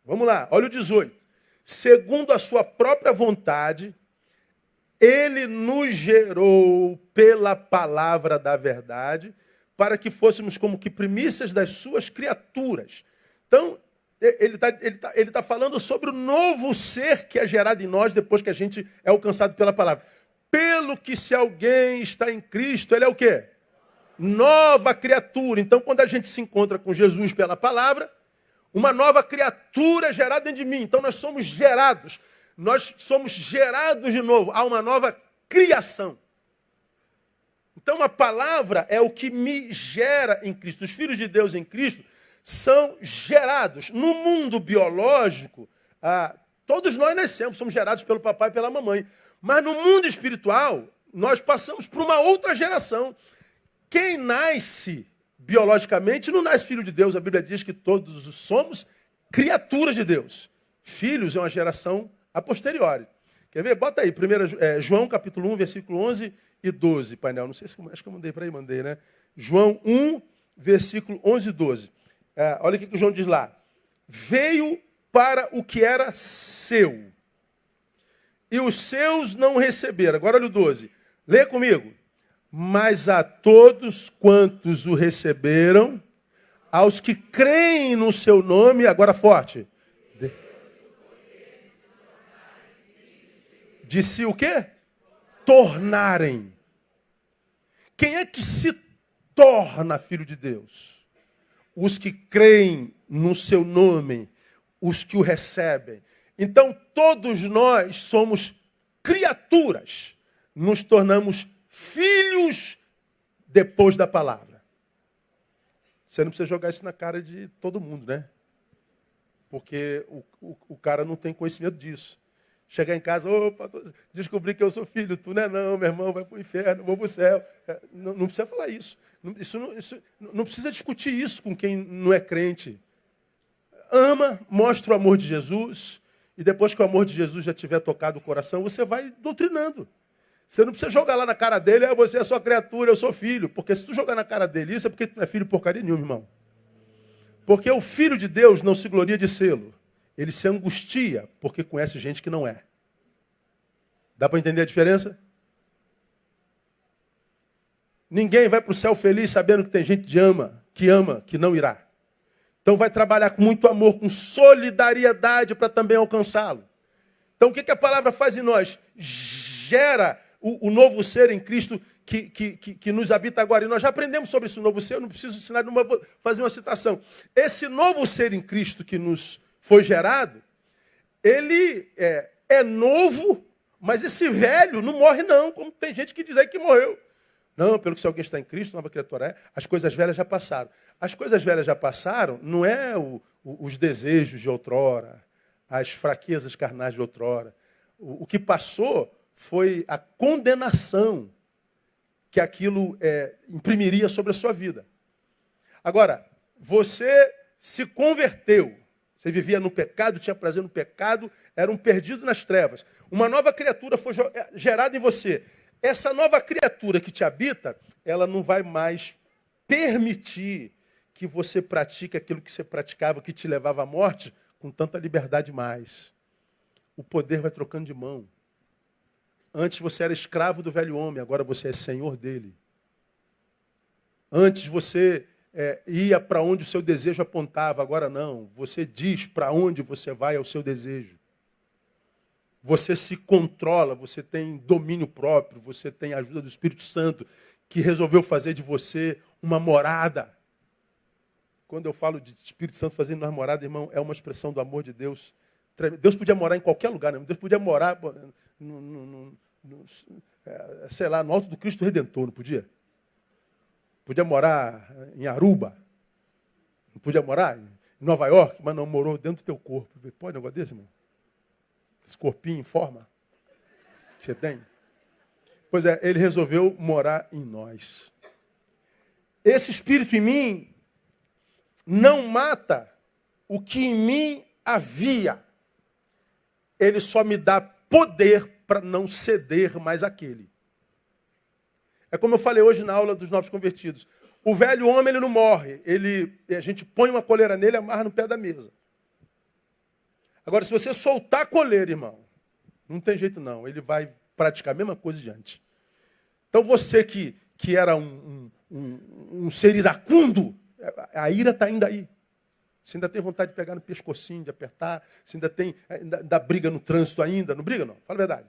Vamos lá, olha o 18. Segundo a sua própria vontade, ele nos gerou pela palavra da verdade, para que fôssemos como que primícias das suas criaturas. Então, ele tá falando sobre o novo ser que é gerado em nós depois que a gente é alcançado pela palavra. Pelo que se alguém está em Cristo, ele é o quê? Nova criatura. Então, quando a gente se encontra com Jesus pela palavra, uma nova criatura é gerada dentro de mim. Então, nós somos gerados de novo. Há uma nova criação. Então, a palavra é o que me gera em Cristo. Os filhos de Deus em Cristo são gerados. No mundo biológico, todos nós nascemos, somos gerados pelo papai e pela mamãe. Mas no mundo espiritual, nós passamos por uma outra geração. Quem nasce biologicamente não nasce filho de Deus. A Bíblia diz que todos somos criaturas de Deus. Filhos é uma geração a posteriori. Quer ver? Bota aí, João capítulo 1, versículo 11 e 12, painel. Não sei se acho que eu mandei para aí, né? João 1, versículo 11 e 12. Olha o que o João diz lá. Veio para o que era seu, e os seus não receberam. Agora olha o 12. Lê comigo. Mas a todos quantos o receberam, aos que creem no seu nome, agora forte. Disse o quê? Tornarem. Quem é que se torna filho de Deus? Os que creem no seu nome, os que o recebem. Então todos nós somos criaturas, nos tornamos filhos depois da palavra. Você não precisa jogar isso na cara de todo mundo, né? Porque o cara não tem conhecimento disso. Chegar em casa, opa, descobri que eu sou filho, tu não é não, meu irmão, vai para o inferno, vou para o céu. Não precisa falar isso. Não precisa discutir isso com quem não é crente. Ama, mostra o amor de Jesus, e depois que o amor de Jesus já tiver tocado o coração, você vai doutrinando. Você não precisa jogar lá na cara dele, você é só criatura, eu sou filho. Porque se tu jogar na cara dele isso, é porque tu não é filho porcaria nenhuma, irmão. Porque o Filho de Deus não se gloria de sê-lo. Ele se angustia porque conhece gente que não é. Dá para entender a diferença? Ninguém vai para o céu feliz sabendo que tem gente que não irá. Então vai trabalhar com muito amor, com solidariedade para também alcançá-lo. Então o que a palavra faz em nós? Gera o novo ser em Cristo que nos habita agora. E nós já aprendemos sobre esse novo ser, eu não preciso ensinar, não vou fazer uma citação. Esse novo ser em Cristo que nos foi gerado, ele é novo, mas esse velho não morre não, como tem gente que diz aí que morreu. Não, pelo que se alguém está em Cristo, nova criatura é, as coisas velhas já passaram. As coisas velhas já passaram, não é os desejos de outrora, as fraquezas carnais de outrora. O que passou foi a condenação que aquilo imprimiria sobre a sua vida. Agora, você se converteu, você vivia no pecado, tinha prazer no pecado, era um perdido nas trevas. Uma nova criatura foi gerada em você. Essa nova criatura que te habita, ela não vai mais permitir que você pratique aquilo que você praticava, que te levava à morte, com tanta liberdade mais. O poder vai trocando de mão. Antes você era escravo do velho homem, agora você é senhor dele. Antes você ia para onde o seu desejo apontava, agora não. Você diz para onde você vai ao seu desejo. Você se controla, você tem domínio próprio, você tem a ajuda do Espírito Santo, que resolveu fazer de você uma morada. Quando eu falo de Espírito Santo fazendo uma morada, irmão, é uma expressão do amor de Deus. Deus podia morar em qualquer lugar, né? Deus podia morar sei lá, no alto do Cristo Redentor, não podia? Podia morar em Aruba, não podia morar em Nova York, mas não morou dentro do teu corpo. Pode um negócio desse, irmão? Esse corpinho em forma que você tem? Pois é, ele resolveu morar em nós. Esse Espírito em mim não mata o que em mim havia. Ele só me dá poder para não ceder mais àquele. É como eu falei hoje na aula dos novos convertidos. O velho homem, ele não morre. A gente põe uma coleira nele e amarra no pé da mesa. Agora, se você soltar a coleira, irmão, não tem jeito não. Ele vai praticar a mesma coisa diante. Então você que era um ser iracundo, a ira está ainda aí. Você ainda tem vontade de pegar no pescocinho, de apertar. Você ainda briga no trânsito ainda. Não briga, não. Fala a verdade.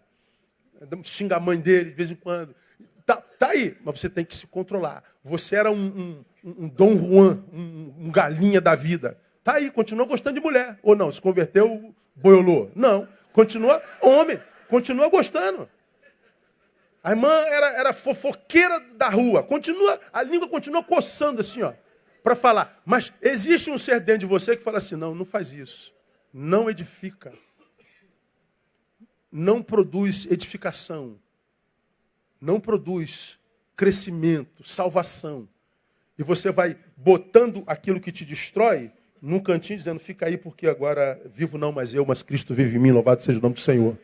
Xinga a mãe dele de vez em quando. Tá aí. Mas você tem que se controlar. Você era um Dom Juan, um galinha da vida. Tá aí. Continua gostando de mulher. Ou não? Se converteu, boiolô. Não. Continua homem. Continua gostando. A irmã era fofoqueira da rua. A língua continua coçando assim, ó. Para falar, mas existe um ser dentro de você que fala assim, não faz isso, não edifica, não produz edificação, não produz crescimento, salvação. E você vai botando aquilo que te destrói num cantinho, dizendo, fica aí porque agora vivo não mais eu, mas Cristo vive em mim, louvado seja o nome do Senhor.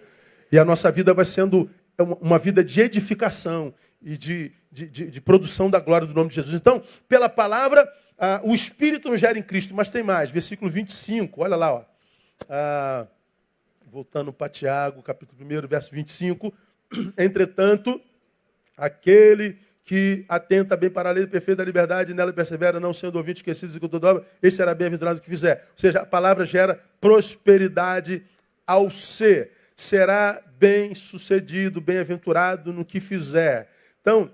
E a nossa vida vai sendo uma vida de edificação e de produção da glória do nome de Jesus. Então, pela palavra, o Espírito nos gera em Cristo, mas tem mais, versículo 25, olha lá, ó. Voltando para Tiago, capítulo 1, verso 25. Entretanto, aquele que atenta bem para a lei perfeita da liberdade e nela persevera, não sendo ouvinte esquecido com toda obra, esse será bem-aventurado que fizer. Ou seja, a palavra gera prosperidade ao ser. Será bem-sucedido, bem-aventurado no que fizer. Então,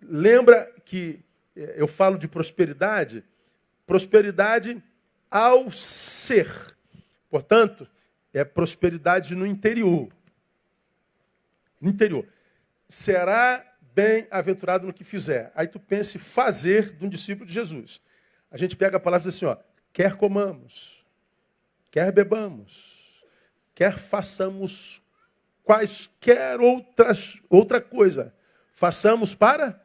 lembra que eu falo de prosperidade ao ser. Portanto, é prosperidade no interior. No interior. Será bem-aventurado no que fizer. Aí tu pense fazer de um discípulo de Jesus. A gente pega a palavra e diz assim, ó, quer comamos, quer bebamos, quer façamos quaisquer outra coisa. Façamos para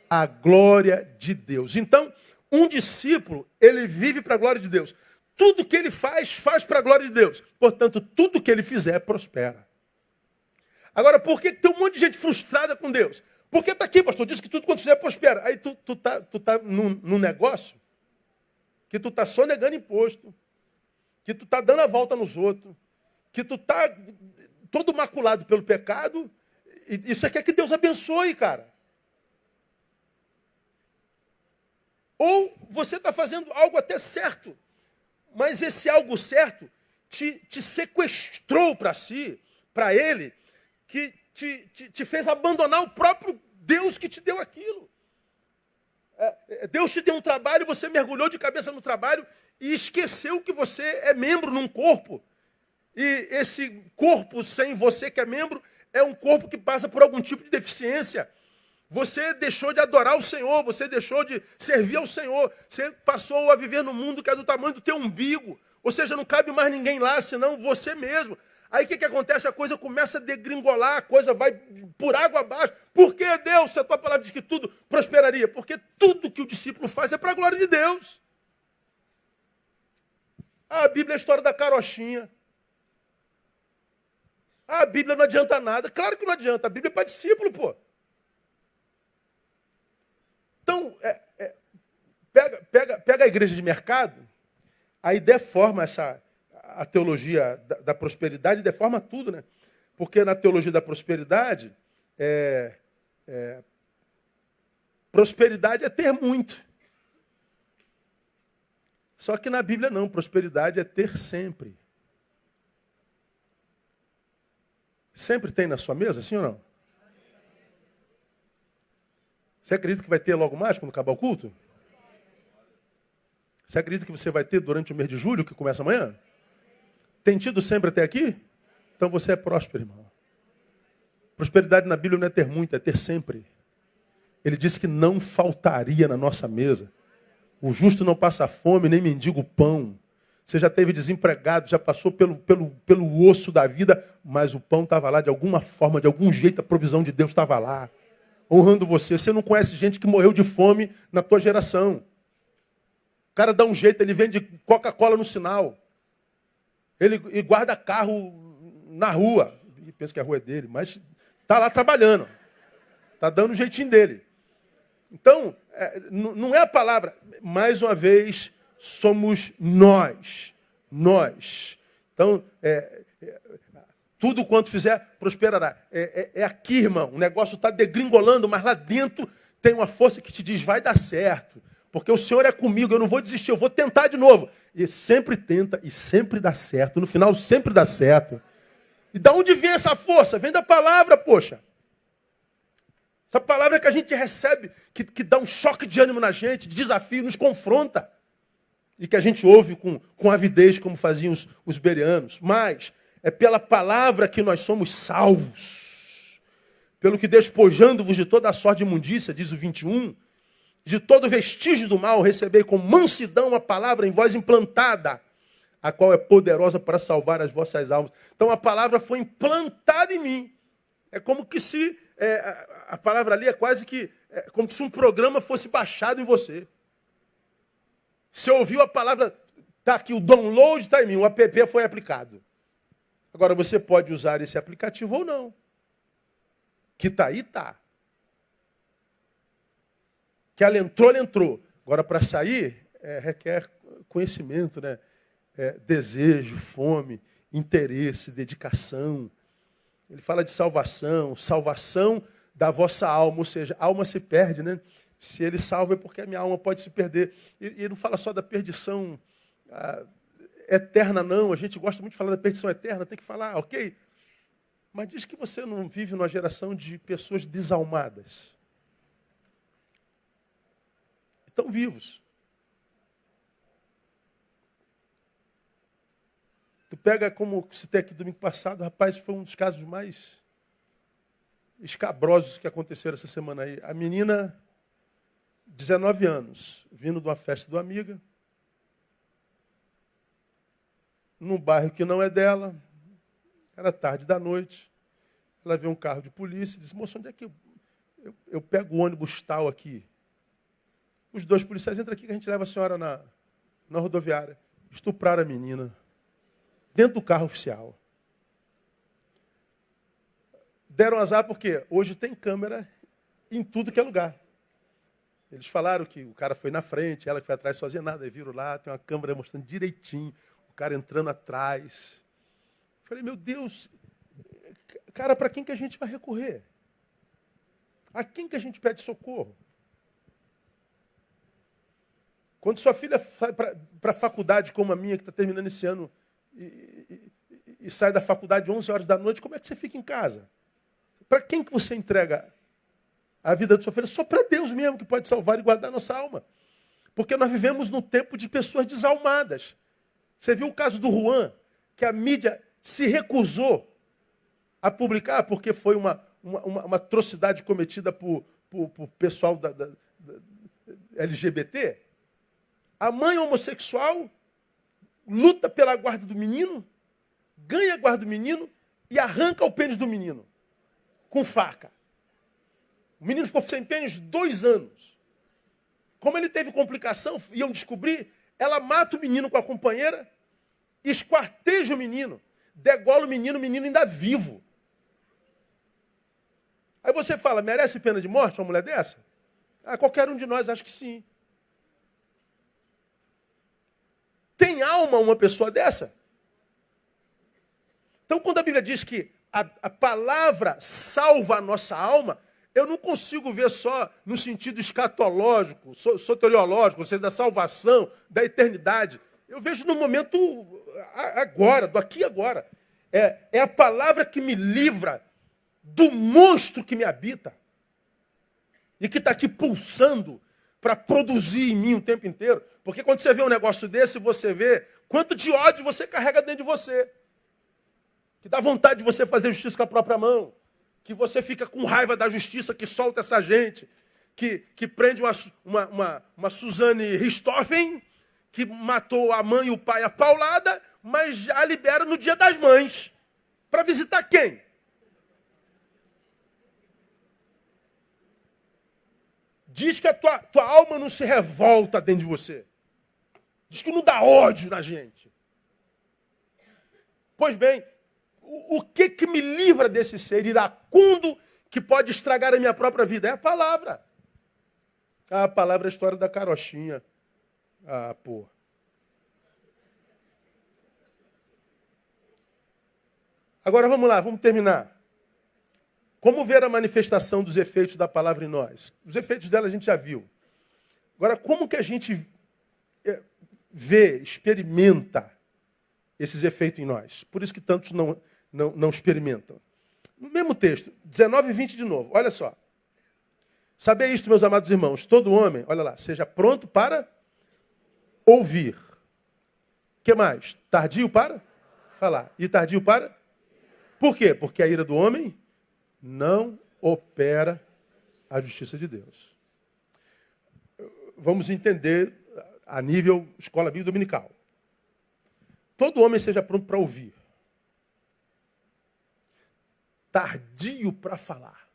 a glória de Deus. Então, um discípulo, ele vive para a glória de Deus. Tudo que ele faz para a glória de Deus. Portanto, tudo que ele fizer prospera. Agora, por que tem um monte de gente frustrada com Deus? Porque está aqui, pastor, diz que tudo quanto fizer prospera. Aí tu tá num negócio que tu está sonegando imposto, que tu está dando a volta nos outros, que tu está todo maculado pelo pecado, e você quer que Deus abençoe, cara. Ou você está fazendo algo até certo, mas esse algo certo te sequestrou para si, para ele, que te fez abandonar o próprio Deus que te deu aquilo. Deus te deu um trabalho, você mergulhou de cabeça no trabalho e esqueceu que você é membro num corpo. E esse corpo sem você que é membro é um corpo que passa por algum tipo de deficiência. Você deixou de adorar o Senhor, você deixou de servir ao Senhor, você passou a viver num mundo que é do tamanho do teu umbigo, ou seja, não cabe mais ninguém lá, senão você mesmo. Aí o que acontece? A coisa começa a degringolar, a coisa vai por água abaixo. Por que, Deus, se a tua palavra diz que tudo prosperaria? Porque tudo que o discípulo faz é para a glória de Deus. A Bíblia é a história da carochinha. A Bíblia não adianta nada. Claro que não adianta, a Bíblia é para discípulo, pô. Então, pega a igreja de mercado, aí deforma a teologia da prosperidade, deforma tudo, né? Porque na teologia da prosperidade, prosperidade é ter muito. Só que na Bíblia não, prosperidade é ter sempre. Sempre tem na sua mesa, sim ou não? Você acredita que vai ter logo mais, quando acabar o culto? Você acredita que você vai ter durante o mês de julho, que começa amanhã? Tem tido sempre até aqui? Então você é próspero, irmão. Prosperidade na Bíblia não é ter muito, é ter sempre. Ele disse que não faltaria na nossa mesa. O justo não passa fome, nem mendiga o pão. Você já esteve desempregado, já passou pelo osso da vida, mas o pão estava lá de alguma forma, de algum jeito, a provisão de Deus estava lá, honrando você. Você não conhece gente que morreu de fome na tua geração. O cara dá um jeito, ele vende Coca-Cola no sinal. Ele guarda carro na rua. E pensa que a rua é dele, mas está lá trabalhando. Está dando o jeitinho dele. Então, não é a palavra. Mais uma vez, somos nós. Nós. Então, tudo quanto fizer, prosperará. É aqui, irmão. O negócio está degringolando, mas lá dentro tem uma força que te diz, vai dar certo. Porque o Senhor é comigo, eu não vou desistir, eu vou tentar de novo. E sempre tenta e sempre dá certo. No final, sempre dá certo. E de onde vem essa força? Vem da palavra, poxa. Essa palavra que a gente recebe, que dá um choque de ânimo na gente, de desafio, nos confronta. E que a gente ouve com avidez, como faziam os bereanos. Mas é pela palavra que nós somos salvos. Pelo que despojando-vos de toda a sorte de imundícia, diz o 21, de todo vestígio do mal, recebei com mansidão a palavra em vós implantada, a qual é poderosa para salvar as vossas almas. Então a palavra foi implantada em mim. É como que se... a palavra ali é quase que... como se um programa fosse baixado em você. Você ouviu a palavra, está aqui, o download está em mim, o app foi aplicado. Agora você pode usar esse aplicativo ou não. Que está aí, está. Que ela entrou. Agora, para sair, requer conhecimento, né? Desejo, fome, interesse, dedicação. Ele fala de salvação da vossa alma, ou seja, a alma se perde, né? Se ele salva é porque a minha alma pode se perder. E não fala só da perdição eterna, não. A gente gosta muito de falar da perdição eterna, tem que falar, ok? Mas diz que você não vive numa geração de pessoas desalmadas. Estão vivos. Tu pega como citei aqui domingo passado, rapaz, foi um dos casos mais escabrosos que aconteceram essa semana aí. A menina, 19 anos, vindo de uma festa de uma amiga, num bairro que não é dela, era tarde da noite, ela vê um carro de polícia e diz, moço, onde é que eu pego o ônibus tal aqui? Os dois policiais entram aqui que a gente leva a senhora na rodoviária. Estupraram a menina. Dentro do carro oficial. Deram azar porque hoje tem câmera em tudo que é lugar. Eles falaram que o cara foi na frente, ela que foi atrás sozinha, nada. Aí viram lá, tem uma câmera mostrando direitinho, o cara entrando atrás. Falei, meu Deus, cara, para quem que a gente vai recorrer? A quem que a gente pede socorro? Quando sua filha sai para a faculdade, como a minha, que está terminando esse ano, e sai da faculdade 11 horas da noite, como é que você fica em casa? Para quem que você entrega a vida da sua filha? Só para Deus mesmo que pode salvar e guardar a nossa alma. Porque nós vivemos num tempo de pessoas desalmadas. Você viu o caso do Juan, que a mídia se recusou a publicar porque foi uma atrocidade cometida por pessoal da LGBT. A mãe homossexual luta pela guarda do menino, ganha a guarda do menino e arranca o pênis do menino com faca. O menino ficou sem pênis 2 anos. Como ele teve complicação, iam descobrir, ela mata o menino com a companheira, esquarteja o menino, degola o menino ainda vivo. Aí você fala, merece pena de morte uma mulher dessa? Ah, qualquer um de nós acha que sim. Tem alma uma pessoa dessa? Então, quando a Bíblia diz que a palavra salva a nossa alma, eu não consigo ver só no sentido escatológico, soteriológico, ou seja, da salvação, da eternidade. Eu vejo no momento agora, do aqui e agora. É a palavra que me livra do monstro que me habita e que está aqui pulsando para produzir em mim o tempo inteiro. Porque quando você vê um negócio desse, você vê quanto de ódio você carrega dentro de você. Que dá vontade de você fazer justiça com a própria mão. Que você fica com raiva da justiça que solta essa gente. Que prende uma Suzane Richthofen, que matou a mãe e o pai a paulada, mas já libera no Dia das Mães. Para visitar quem? Diz que a tua alma não se revolta dentro de você. Diz que não dá ódio na gente. Pois bem, o que me livra desse ser iracundo que pode estragar a minha própria vida? É a palavra. A palavra é a história da carochinha. Ah, pô. Agora vamos lá, vamos terminar. Como ver a manifestação dos efeitos da palavra em nós? Os efeitos dela a gente já viu. Agora, como que a gente vê, experimenta esses efeitos em nós? Por isso que tantos não experimentam. No mesmo texto, 19 e 20 de novo. Olha só. Sabei isto, meus amados irmãos. Todo homem, olha lá, seja pronto para ouvir. O que mais? Tardio para falar. E tardio para? Por quê? Porque a ira do homem não opera a justiça de Deus. Vamos entender a nível escola bíblica dominical. Todo homem seja pronto para ouvir. Tardio para falar.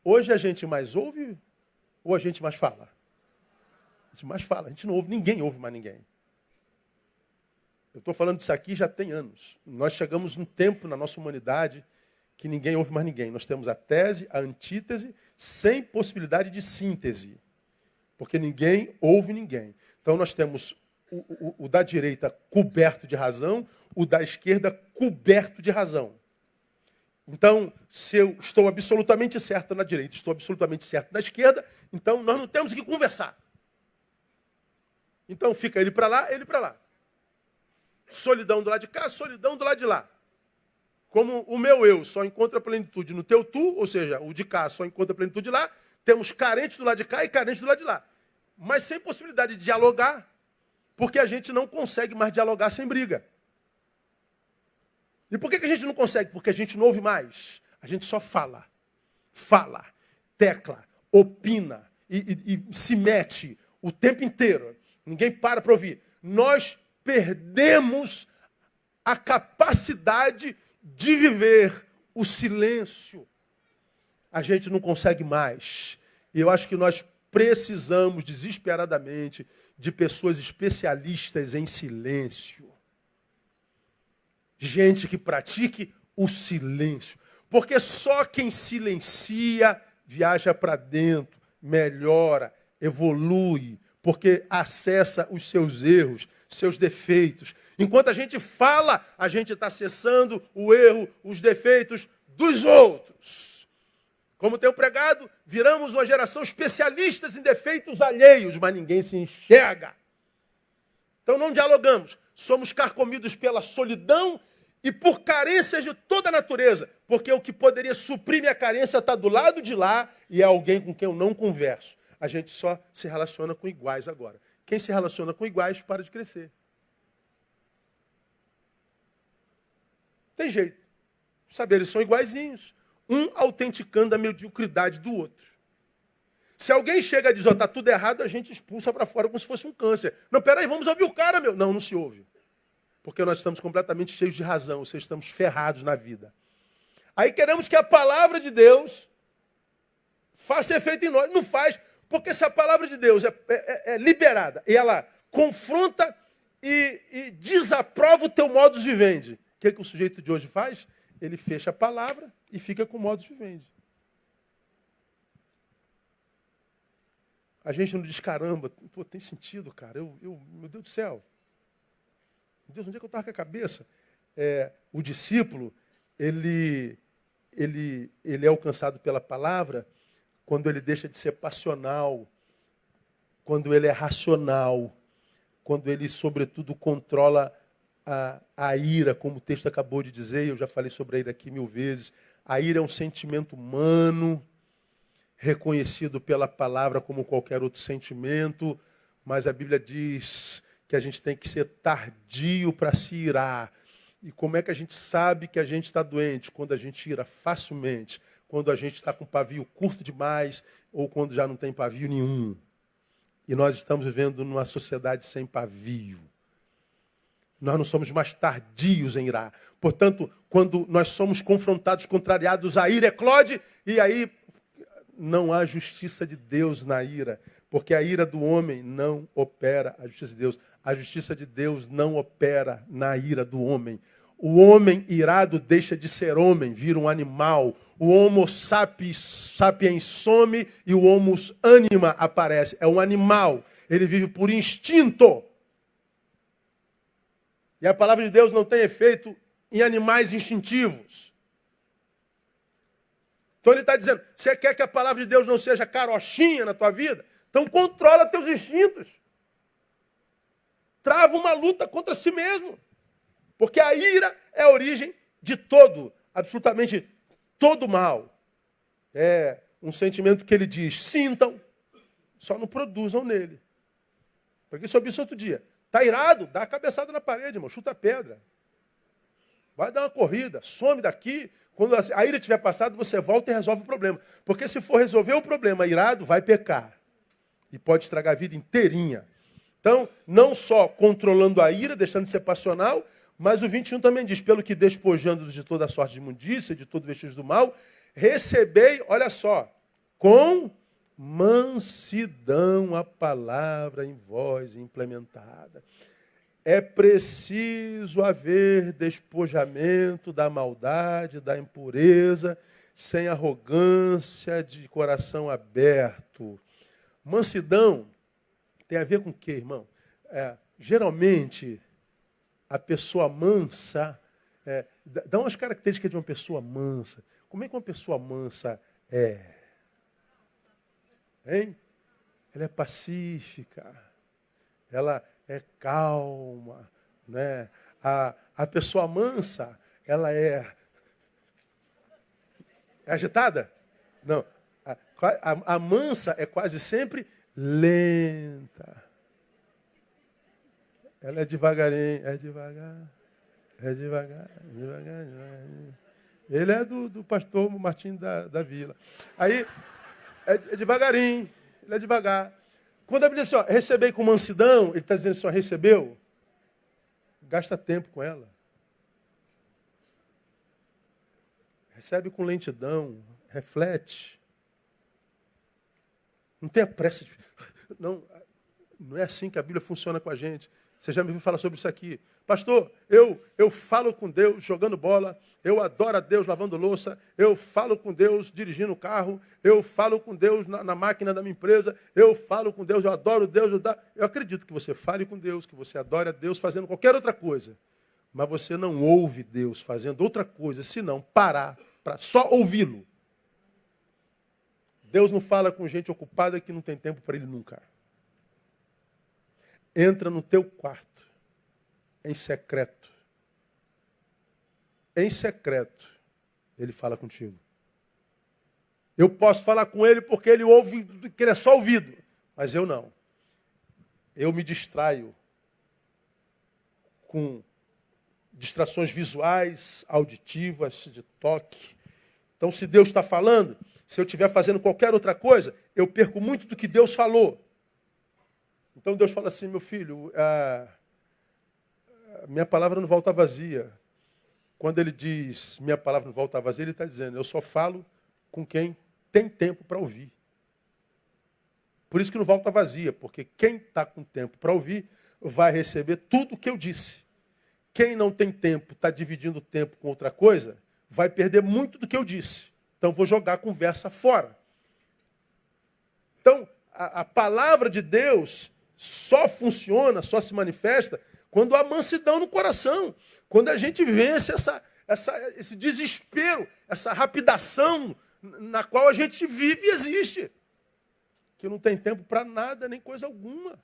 Hoje a gente mais ouve ou a gente mais fala? A gente mais fala, a gente não ouve, ninguém ouve mais ninguém. Eu estou falando disso aqui já tem anos. Nós chegamos num tempo na nossa humanidade que ninguém ouve mais ninguém. Nós temos a tese, a antítese, sem possibilidade de síntese. Porque ninguém ouve ninguém. Então nós temos o da direita coberto de razão, o da esquerda coberto de razão. Então, se eu estou absolutamente certo na direita, estou absolutamente certo na esquerda, então nós não temos que conversar. Então fica ele para lá, ele para lá. Solidão do lado de cá, solidão do lado de lá. Como o meu eu só encontra plenitude no teu tu, ou seja, o de cá só encontra plenitude lá, temos carentes do lado de cá e carentes do lado de lá. Mas sem possibilidade de dialogar, porque a gente não consegue mais dialogar sem briga. E por que a gente não consegue? Porque a gente não ouve mais. A gente só fala, tecla, opina e se mete o tempo inteiro. Ninguém para ouvir. Nós perdemos a capacidade de viver o silêncio. A gente não consegue mais. E eu acho que nós precisamos desesperadamente de pessoas especialistas em silêncio. Gente que pratique o silêncio. Porque só quem silencia viaja para dentro, melhora, evolui, porque acessa os seus erros, seus defeitos. Enquanto a gente fala, a gente está acessando o erro, os defeitos dos outros. Como tenho pregado, viramos uma geração especialistas em defeitos alheios, mas ninguém se enxerga. Então não dialogamos. Somos carcomidos pela solidão e por carências de toda a natureza. Porque o que poderia suprir minha carência está do lado de lá e é alguém com quem eu não converso. A gente só se relaciona com iguais agora. Quem se relaciona com iguais para de crescer. Tem jeito. Os saberes são iguaizinhos. Um autenticando a mediocridade do outro. Se alguém chega e diz, está tudo errado, a gente expulsa para fora como se fosse um câncer. Não, peraí, vamos ouvir o cara, meu. Não, não se ouve. Porque nós estamos completamente cheios de razão, ou seja, estamos ferrados na vida. Aí queremos que a palavra de Deus faça efeito em nós. Não faz, porque se a palavra de Deus é liberada e ela confronta e desaprova o teu modus vivendi, o que o sujeito de hoje faz? Ele fecha a palavra e fica com o modus vivendi. A gente não diz, caramba, pô, tem sentido, cara. Meu Deus do céu. Meu Deus, onde é que eu estava com a cabeça? O discípulo, ele é alcançado pela palavra quando ele deixa de ser passional, quando ele é racional, quando ele, sobretudo, controla a ira, como o texto acabou de dizer, eu já falei sobre a ira aqui 1000 vezes. A ira é um sentimento humano, reconhecido pela palavra como qualquer outro sentimento, mas a Bíblia diz que a gente tem que ser tardio para se irar. E como é que a gente sabe que a gente está doente? Quando a gente ira facilmente, quando a gente está com pavio curto demais, ou quando já não tem pavio nenhum. E nós estamos vivendo numa sociedade sem pavio. Nós não somos mais tardios em irar. Portanto, quando nós somos confrontados, contrariados, a ira eclode, e aí não há justiça de Deus na ira. Porque a ira do homem não opera a justiça de Deus. A justiça de Deus não opera na ira do homem. O homem irado deixa de ser homem, vira um animal. O homo sapiens some e o homo anima aparece. É um animal. Ele vive por instinto. E a palavra de Deus não tem efeito em animais instintivos. Então ele está dizendo, você quer que a palavra de Deus não seja carochinha na tua vida? Então controla teus instintos. Trava uma luta contra si mesmo. Porque a ira é a origem de todo, absolutamente todo mal. É um sentimento que ele diz, sintam, só não produzam nele. Porque soube isso outro dia. Está irado? Dá a cabeçada na parede, irmão. Chuta a pedra. Vai dar uma corrida. Some daqui. Quando a ira tiver passado, você volta e resolve o problema. Porque se for resolver o problema irado, vai pecar. E pode estragar a vida inteirinha. Então, não só controlando a ira, deixando de ser passional, mas o 21 também diz, pelo que despojando-vos de toda a sorte de imundícia, de todo vestígio do mal, recebei, olha só, com mansidão a palavra em vós implementada. É preciso haver despojamento da maldade, da impureza, sem arrogância, de coração aberto. Mansidão tem a ver com o quê, irmão? Geralmente, a pessoa mansa, dá umas características de uma pessoa mansa. Como é que uma pessoa mansa é? Hein? Ela é pacífica, ela é calma, né? A pessoa mansa, ela é agitada? Não. A mansa é quase sempre lenta. Ela é devagarinho, é devagar. Ele é do pastor Martim da Vila. Aí, é devagarinho, ele é devagar. Quando a Bíblia diz assim, recebei com mansidão, ele está dizendo assim, recebeu, gasta tempo com ela. Recebe com lentidão, reflete. Não tenha pressa. Não é assim que a Bíblia funciona com a gente. Você já me viu falar sobre isso aqui. Pastor, eu falo com Deus jogando bola, eu adoro a Deus lavando louça, eu falo com Deus dirigindo o carro, eu falo com Deus na máquina da minha empresa, eu falo com Deus, eu adoro Deus. Eu acredito que você fale com Deus, que você adore a Deus fazendo qualquer outra coisa. Mas você não ouve Deus fazendo outra coisa, senão parar para só ouvi-lo. Deus não fala com gente ocupada que não tem tempo para ele nunca. Entra no teu quarto, em secreto. Em secreto, ele fala contigo. Eu posso falar com ele porque ele ouve, que ele é só ouvido. Mas eu não. Eu me distraio com distrações visuais, auditivas, de toque. Então, se Deus está falando, se eu estiver fazendo qualquer outra coisa, eu perco muito do que Deus falou. Então Deus fala assim, meu filho, a minha palavra não volta vazia. Quando ele diz, minha palavra não volta vazia, ele está dizendo, eu só falo com quem tem tempo para ouvir. Por isso que não volta vazia, porque quem está com tempo para ouvir vai receber tudo o que eu disse. Quem não tem tempo, está dividindo o tempo com outra coisa, vai perder muito do que eu disse. Então vou jogar a conversa fora. Então, a palavra de Deus só funciona, só se manifesta quando há mansidão no coração. Quando a gente vence esse desespero, essa rapidação na qual a gente vive e existe. Que não tem tempo para nada, nem coisa alguma.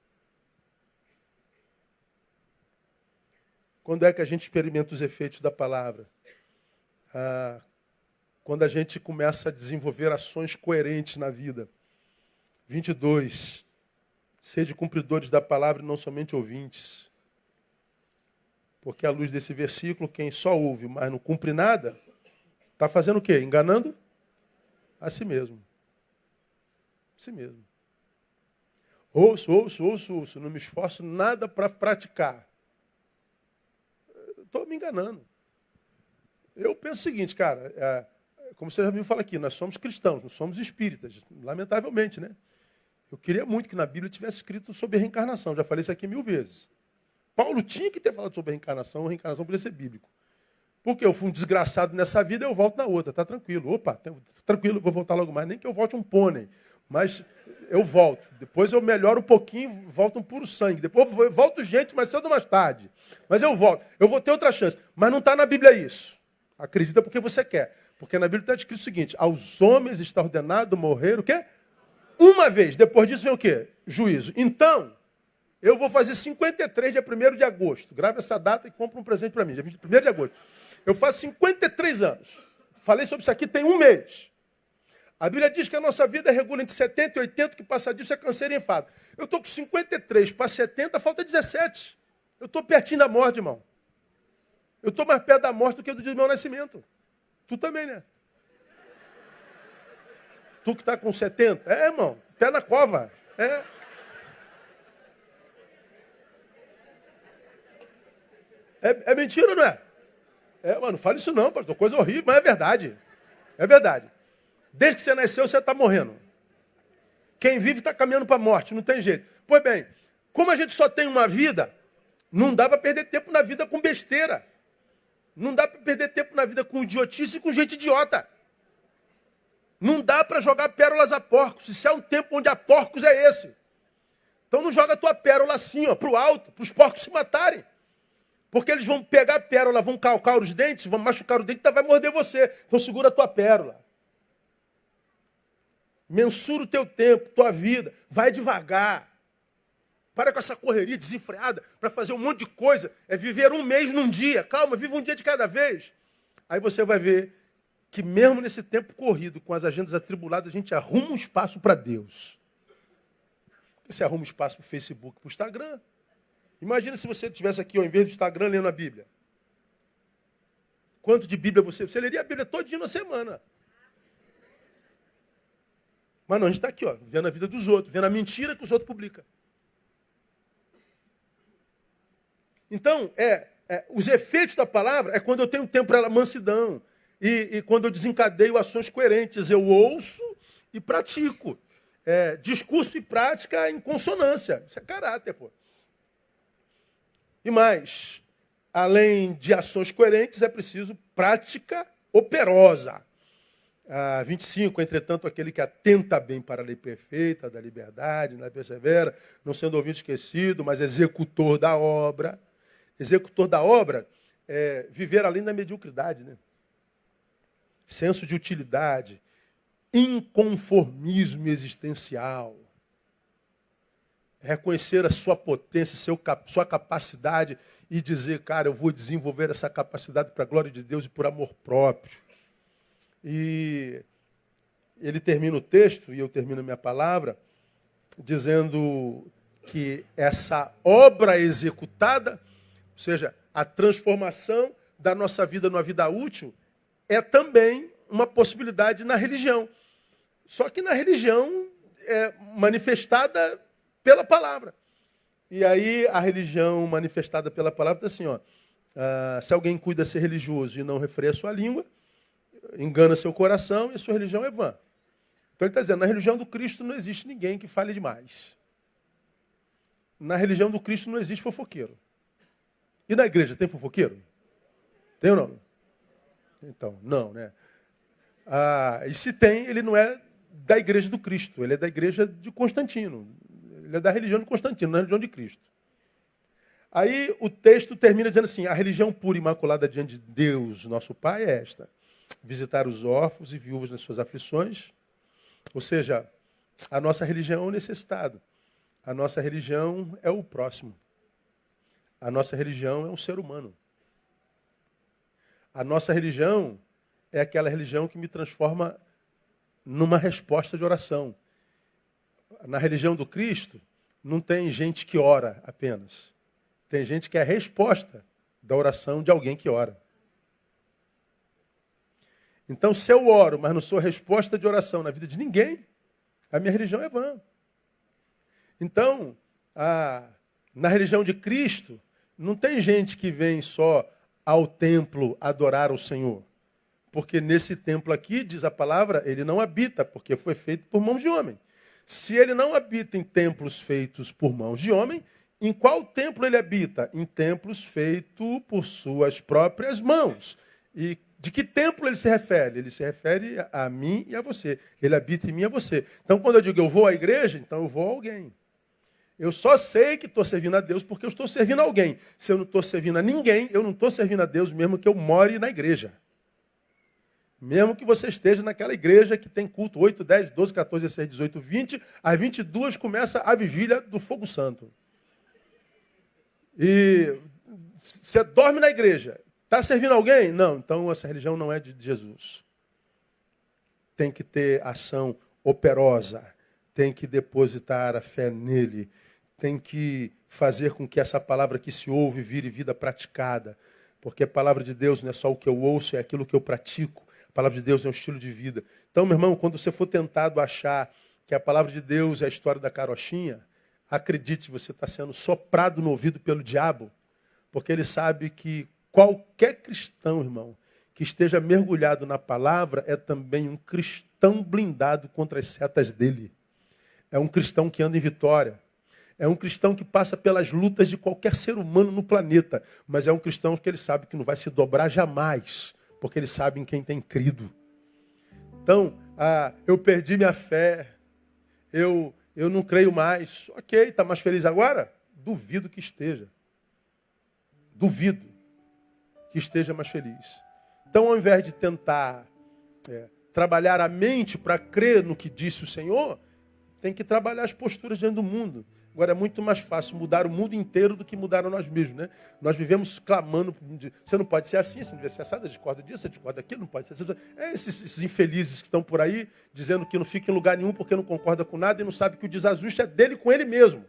Quando é que a gente experimenta os efeitos da palavra? Quando a gente começa a desenvolver ações coerentes na vida. 22. Sede cumpridores da palavra e não somente ouvintes. Porque à luz desse versículo, quem só ouve, mas não cumpre nada, está fazendo o quê? Enganando a si mesmo. A si mesmo. Ouço, não me esforço nada para praticar. Estou me enganando. Eu penso o seguinte, cara, como você já me fala aqui, nós somos cristãos, não somos espíritas, lamentavelmente, né? Eu queria muito que na Bíblia tivesse escrito sobre reencarnação, já falei isso aqui 1000 vezes. Paulo tinha que ter falado sobre reencarnação podia ser bíblico. Porque eu fui um desgraçado nessa vida, eu volto na outra, tá tranquilo. Opa, tranquilo, vou voltar logo mais, nem que eu volte um pônei, mas eu volto. Depois eu melhoro um pouquinho, volto um puro sangue. Depois eu volto gente, mais cedo ou mais tarde. Mas eu volto, eu vou ter outra chance. Mas não está na Bíblia isso. Acredita porque você quer. Porque na Bíblia está escrito o seguinte, aos homens está ordenado morrer o quê? Uma vez. Depois disso vem o quê? Juízo. Então, eu vou fazer 53 dia 1º de agosto. Grave essa data e compra um presente para mim. Dia 1º de agosto. Eu faço 53 anos. Falei sobre isso aqui tem um mês. A Bíblia diz que a nossa vida regula entre 70 e 80, que passa disso é câncer e enfado. Eu estou com 53 para 70, falta 17. Eu estou pertinho da morte, irmão. Eu estou mais perto da morte do que do dia do meu nascimento. Tu também, né? Tu que está com 70. É, irmão, pé na cova. É mentira ou não é? Mano, fala isso não, pastor. Coisa horrível, mas é verdade. É verdade. Desde que você nasceu, você está morrendo. Quem vive está caminhando para a morte, não tem jeito. Pois bem, como a gente só tem uma vida, não dá para perder tempo na vida com besteira. Não dá para perder tempo na vida com idiotice e com gente idiota. Não dá para jogar pérolas a porcos. Se é um tempo onde há porcos, é esse. Então não joga a tua pérola assim, ó, para o alto, para os porcos se matarem. Porque eles vão pegar a pérola, vão calcar os dentes, vão machucar o dente e vai morder você. Então segura a tua pérola. Mensura o teu tempo, tua vida. Vai devagar. Para com essa correria desenfreada para fazer um monte de coisa. É viver um mês num dia. Calma, vive um dia de cada vez. Aí você vai ver que mesmo nesse tempo corrido, com as agendas atribuladas, a gente arruma um espaço para Deus. Você arruma um espaço para o Facebook, para o Instagram. Imagina se você estivesse aqui, ao invés do Instagram, lendo a Bíblia. Quanto de Bíblia você leria a Bíblia todo dia na semana. Mas não, a gente está aqui, ó, vendo a vida dos outros, vendo a mentira que os outros publicam. Então, os efeitos da palavra é quando eu tenho tempo para ela, mansidão. E quando eu desencadeio ações coerentes, eu ouço e pratico. Discurso e prática em consonância. Isso é caráter, pô. E mais, além de ações coerentes, é preciso prática operosa. 25, entretanto, aquele que atenta bem para a lei perfeita, da liberdade, não persevera, não sendo ouvinte esquecido, mas executor da obra. Executor da obra é viver além da mediocridade, né? Senso de utilidade, inconformismo existencial, reconhecer a sua potência, sua capacidade e dizer, cara, eu vou desenvolver essa capacidade para a glória de Deus e por amor próprio. E ele termina o texto, e eu termino a minha palavra, dizendo que essa obra executada, ou seja, a transformação da nossa vida numa vida útil, é também uma possibilidade na religião. Só que na religião é manifestada pela palavra. E aí a religião manifestada pela palavra está assim, ó, se alguém cuida ser religioso e não refreia a sua língua, engana seu coração e sua religião é vã. Então ele está dizendo, na religião do Cristo não existe ninguém que fale demais. Na religião do Cristo não existe fofoqueiro. E na igreja tem fofoqueiro? Tem ou não? Então, não, né? E se tem, ele não é da igreja do Cristo, ele é da igreja de Constantino. Ele é da religião de Constantino, não é da religião de Cristo. Aí o texto termina dizendo assim, a religião pura e imaculada diante de Deus, nosso Pai, é esta. Visitar os órfãos e viúvas nas suas aflições. Ou seja, a nossa religião é o necessitado. A nossa religião é o próximo. A nossa religião é um ser humano. A nossa religião é aquela religião que me transforma numa resposta de oração. Na religião do Cristo, não tem gente que ora apenas. Tem gente que é a resposta da oração de alguém que ora. Então, se eu oro, mas não sou resposta de oração na vida de ninguém, a minha religião é vã. Então, na religião de Cristo, não tem gente que vem só ao templo adorar o Senhor. Porque nesse templo aqui, diz a palavra, ele não habita, porque foi feito por mãos de homem. Se ele não habita em templos feitos por mãos de homem, em qual templo ele habita? Em templos feitos por suas próprias mãos. E de que templo ele se refere? Ele se refere a mim e a você. Ele habita em mim e a você. Então, quando eu digo eu vou à igreja, então eu vou a alguém. Eu só sei que estou servindo a Deus porque eu estou servindo a alguém. Se eu não estou servindo a ninguém, eu não estou servindo a Deus mesmo que eu more na igreja. Mesmo que você esteja naquela igreja que tem culto 8, 10, 12, 14, 16, 18, 20, às 22 começa a vigília do fogo santo. E você dorme na igreja. Está servindo alguém? Não, então essa religião não é de Jesus. Tem que ter ação operosa. Tem que depositar a fé nele. Tem que fazer com que essa palavra que se ouve vire vida praticada. Porque a palavra de Deus não é só o que eu ouço, é aquilo que eu pratico. A palavra de Deus é um estilo de vida. Então, meu irmão, quando você for tentado achar que a palavra de Deus é a história da carochinha, acredite, você está sendo soprado no ouvido pelo diabo, porque ele sabe que qualquer cristão, irmão, que esteja mergulhado na palavra é também um cristão blindado contra as setas dele. É um cristão que anda em vitória. É um cristão que passa pelas lutas de qualquer ser humano no planeta, mas é um cristão que ele sabe que não vai se dobrar jamais, porque ele sabe em quem tem crido. Então, eu perdi minha fé, eu não creio mais. Ok, está mais feliz agora? Duvido que esteja. Duvido que esteja mais feliz. Então, ao invés de tentar trabalhar a mente para crer no que disse o Senhor, tem que trabalhar as posturas diante do mundo. Agora, é muito mais fácil mudar o mundo inteiro do que mudar a nós mesmos, né? Nós vivemos clamando, você não pode ser assim, você não deve ser assado, você discorda disso, você discorda daquilo, não pode ser assim. Esses infelizes que estão por aí, dizendo que não fica em lugar nenhum porque não concorda com nada e não sabe que o desajuste é dele com ele mesmo.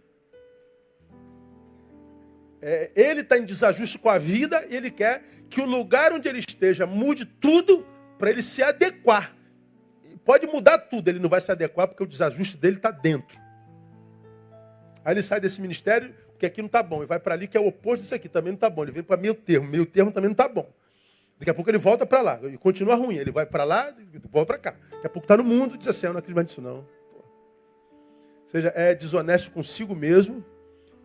Ele está em desajuste com a vida e ele quer que o lugar onde ele esteja mude tudo para ele se adequar. Pode mudar tudo, ele não vai se adequar porque o desajuste dele está dentro. Aí ele sai desse ministério, porque aqui não está bom. E vai para ali, que é o oposto disso aqui, também não está bom. Ele vem para meio termo também não está bom. Daqui a pouco ele volta para lá, e continua ruim. Ele vai para lá e volta para cá. Daqui a pouco está no mundo e diz assim, eu não acredito mais nisso não. Ou seja, é desonesto consigo mesmo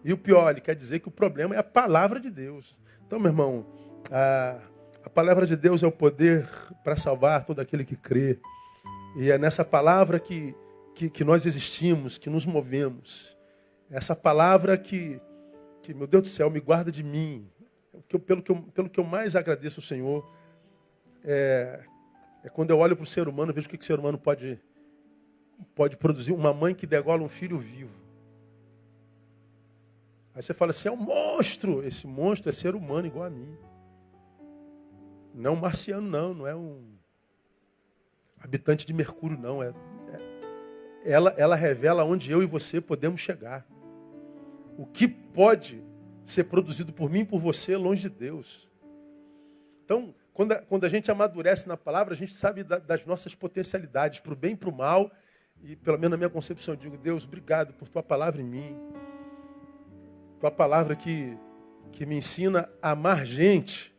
E o pior, ele quer dizer que o problema é a palavra de Deus. Então, meu irmão, a palavra de Deus é o poder para salvar todo aquele que crê. E é nessa palavra que nós existimos, que nos movemos. Essa palavra que, meu Deus do céu, me guarda de mim. Pelo que eu mais agradeço ao Senhor é quando eu olho para o ser humano, vejo o que o ser humano pode produzir. Uma mãe que degola um filho vivo. Aí você fala assim, é um monstro. Esse monstro é ser humano igual a mim. Não é um marciano, não é um habitante de Mercúrio, não. Ela revela onde eu e você podemos chegar. O que pode ser produzido por mim e por você longe de Deus. Então, quando a gente amadurece na palavra, a gente sabe das nossas potencialidades, para o bem e para o mal. E pelo menos na minha concepção, eu digo, Deus, obrigado por tua palavra em mim. Tua palavra que me ensina a amar gente,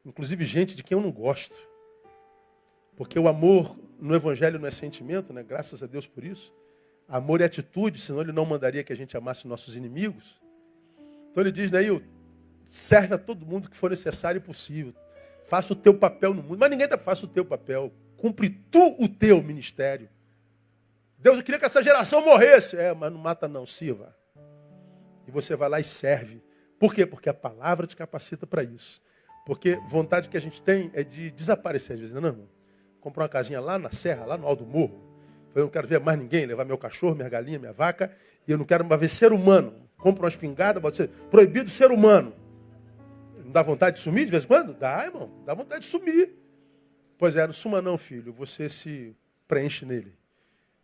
inclusive gente de quem eu não gosto. Porque o amor no Evangelho não é sentimento, né? Graças a Deus por isso. Amor é atitude, senão ele não mandaria que a gente amasse nossos inimigos. Então ele diz, Neil, serve a todo mundo que for necessário e possível. Faça o teu papel no mundo. Mas ninguém faça o teu papel. Cumpre tu o teu ministério. Deus, eu queria que essa geração morresse. Mas não mata não, sirva. E você vai lá e serve. Por quê? Porque a palavra te capacita para isso. Porque vontade que a gente tem é de desaparecer. Às vezes, não. Comprar uma casinha lá na serra, lá no alto do morro. Eu não quero ver mais ninguém, levar meu cachorro, minha galinha, minha vaca. E eu não quero mais ver ser humano. Compra uma espingarda, pode ser proibido ser humano. Não dá vontade de sumir de vez em quando? Dá, irmão. Dá vontade de sumir. Pois é, não suma não, filho. Você se preenche nele.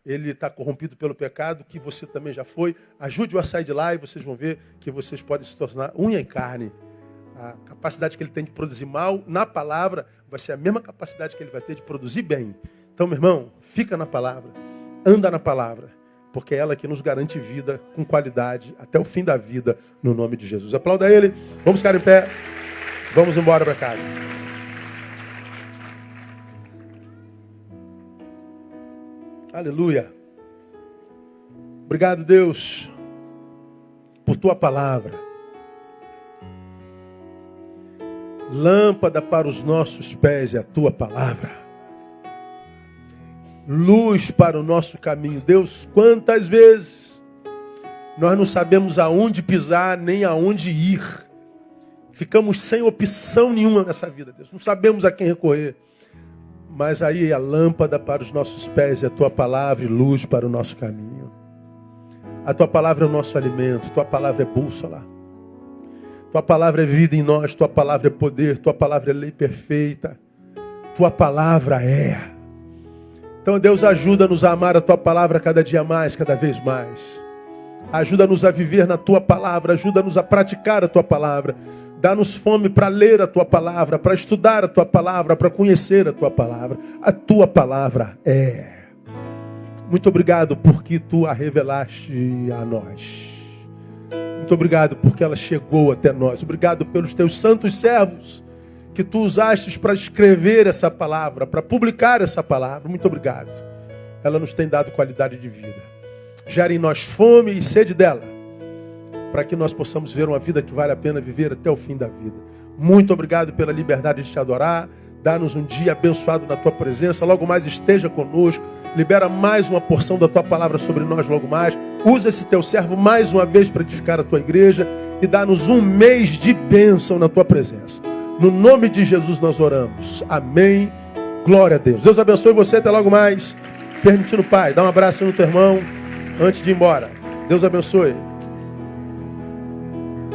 Ele está corrompido pelo pecado, que você também já foi. Ajude-o a sair de lá e vocês vão ver que vocês podem se tornar unha em carne. A capacidade que ele tem de produzir mal na palavra vai ser a mesma capacidade que ele vai ter de produzir bem. Então, meu irmão, fica na palavra, anda na palavra, porque é ela que nos garante vida com qualidade até o fim da vida, no nome de Jesus. Aplauda ele, vamos ficar em pé, vamos embora para casa. Aleluia. Obrigado, Deus, por tua palavra. Lâmpada para os nossos pés é a tua palavra. Luz para o nosso caminho. Deus, quantas vezes nós não sabemos aonde pisar, nem aonde ir. Ficamos sem opção nenhuma nessa vida, Deus. Não sabemos a quem recorrer. Mas aí a lâmpada para os nossos pés é a tua palavra e luz para o nosso caminho. A tua palavra é o nosso alimento, tua palavra é bússola. Tua palavra é vida em nós, tua palavra é poder, tua palavra é lei perfeita. Tua palavra é. Então, Deus, ajuda-nos a amar a tua palavra cada dia mais, cada vez mais. Ajuda-nos a viver na tua palavra, ajuda-nos a praticar a tua palavra. Dá-nos fome para ler a tua palavra, para estudar a tua palavra, para conhecer a tua palavra. A tua palavra é. Muito obrigado porque tu a revelaste a nós. Muito obrigado porque ela chegou até nós. Obrigado pelos teus santos servos que tu usaste para escrever essa palavra, para publicar essa palavra. Muito obrigado. Ela nos tem dado qualidade de vida. Gera em nós fome e sede dela, para que nós possamos ver uma vida que vale a pena viver até o fim da vida. Muito obrigado pela liberdade de te adorar. Dá-nos um dia abençoado na tua presença. Logo mais esteja conosco. Libera mais uma porção da tua palavra sobre nós logo mais. Usa esse teu servo mais uma vez para edificar a tua igreja. E dá-nos um mês de bênção na tua presença. No nome de Jesus nós oramos. Amém. Glória a Deus. Deus abençoe você. Até logo mais. Permitindo, Pai. Dá um abraço no teu irmão antes de ir embora. Deus abençoe.